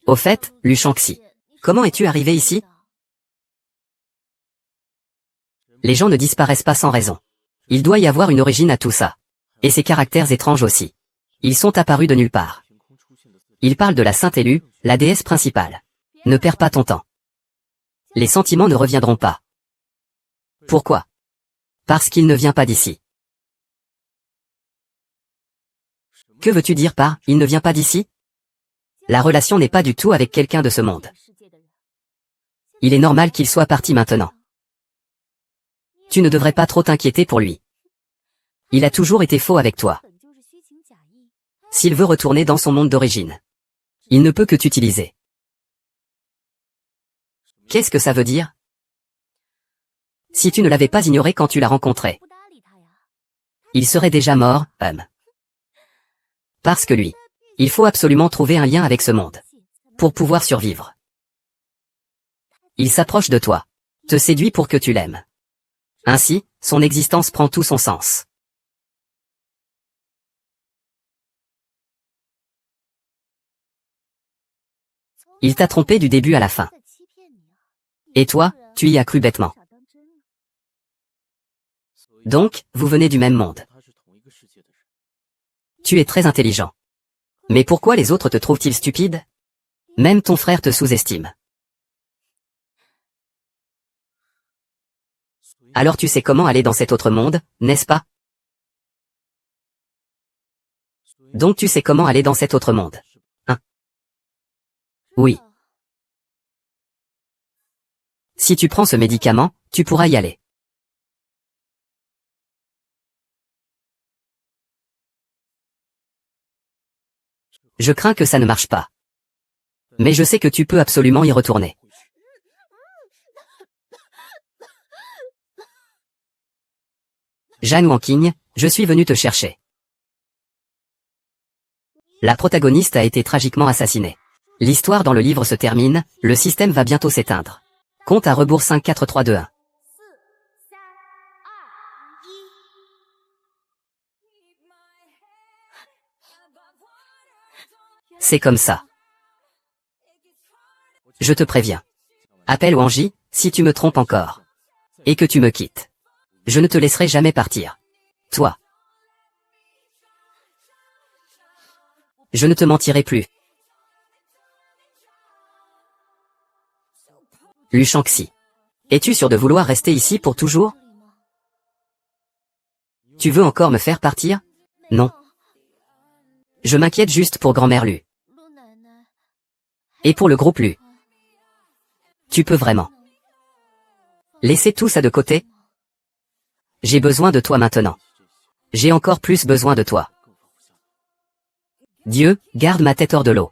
Speaker 1: Au fait, Lu Shangxi, comment es-tu arrivé ici? Les gens ne disparaissent pas sans raison. Il doit y avoir une origine à tout ça. Et ses caractères étranges aussi. Ils sont apparus de nulle part. Il parle de la Sainte Élue, la déesse principale. Ne perds pas ton temps. Les sentiments ne reviendront pas. Pourquoi? Parce qu'il ne vient pas d'ici. Que veux-tu dire par « il ne vient pas d'ici » ? La relation n'est pas du tout avec quelqu'un de ce monde. Il est normal qu'il soit parti maintenant. Tu ne devrais pas trop t'inquiéter pour lui. Il a toujours été faux avec toi. S'il veut retourner dans son monde d'origine, il ne peut que t'utiliser. Qu'est-ce que ça veut dire? Si tu ne l'avais pas ignoré quand tu l'as rencontré, il serait déjà mort, Parce que lui, il faut absolument trouver un lien avec ce monde, pour pouvoir survivre. Il s'approche de toi, te séduit pour que tu l'aimes. Ainsi, son existence prend tout son sens. Il t'a trompé du début à la fin. Et toi, tu y as cru bêtement. Donc, vous venez du même monde. Tu es très intelligent. Mais pourquoi les autres te trouvent-ils stupide? Même ton frère te sous-estime. Alors tu sais comment aller dans cet autre monde, n'est-ce pas? Donc tu sais comment aller dans cet autre monde. Hein? Oui. Si tu prends ce médicament, tu pourras y aller. Je crains que ça ne marche pas. Mais je sais que tu peux absolument y retourner. Jan Wanking, je suis venu te chercher. La protagoniste a été tragiquement assassinée. L'histoire dans le livre se termine, le système va bientôt s'éteindre. Compte à rebours 5, 4, 3, 2, 1. C'est comme ça. Je te préviens. Appelle Wanji, si tu me trompes encore. Et que tu me quittes. Je ne te laisserai jamais partir. Toi. Je ne te mentirai plus. Lu Shangxi. Es-tu sûr de vouloir rester ici pour toujours? Tu veux encore me faire partir? Non. Je m'inquiète juste pour grand-mère Lu. Et pour le groupe Lu. Tu peux vraiment laisser tout ça de côté? J'ai besoin de toi maintenant. J'ai encore plus besoin de toi. Dieu, garde ma tête hors de l'eau.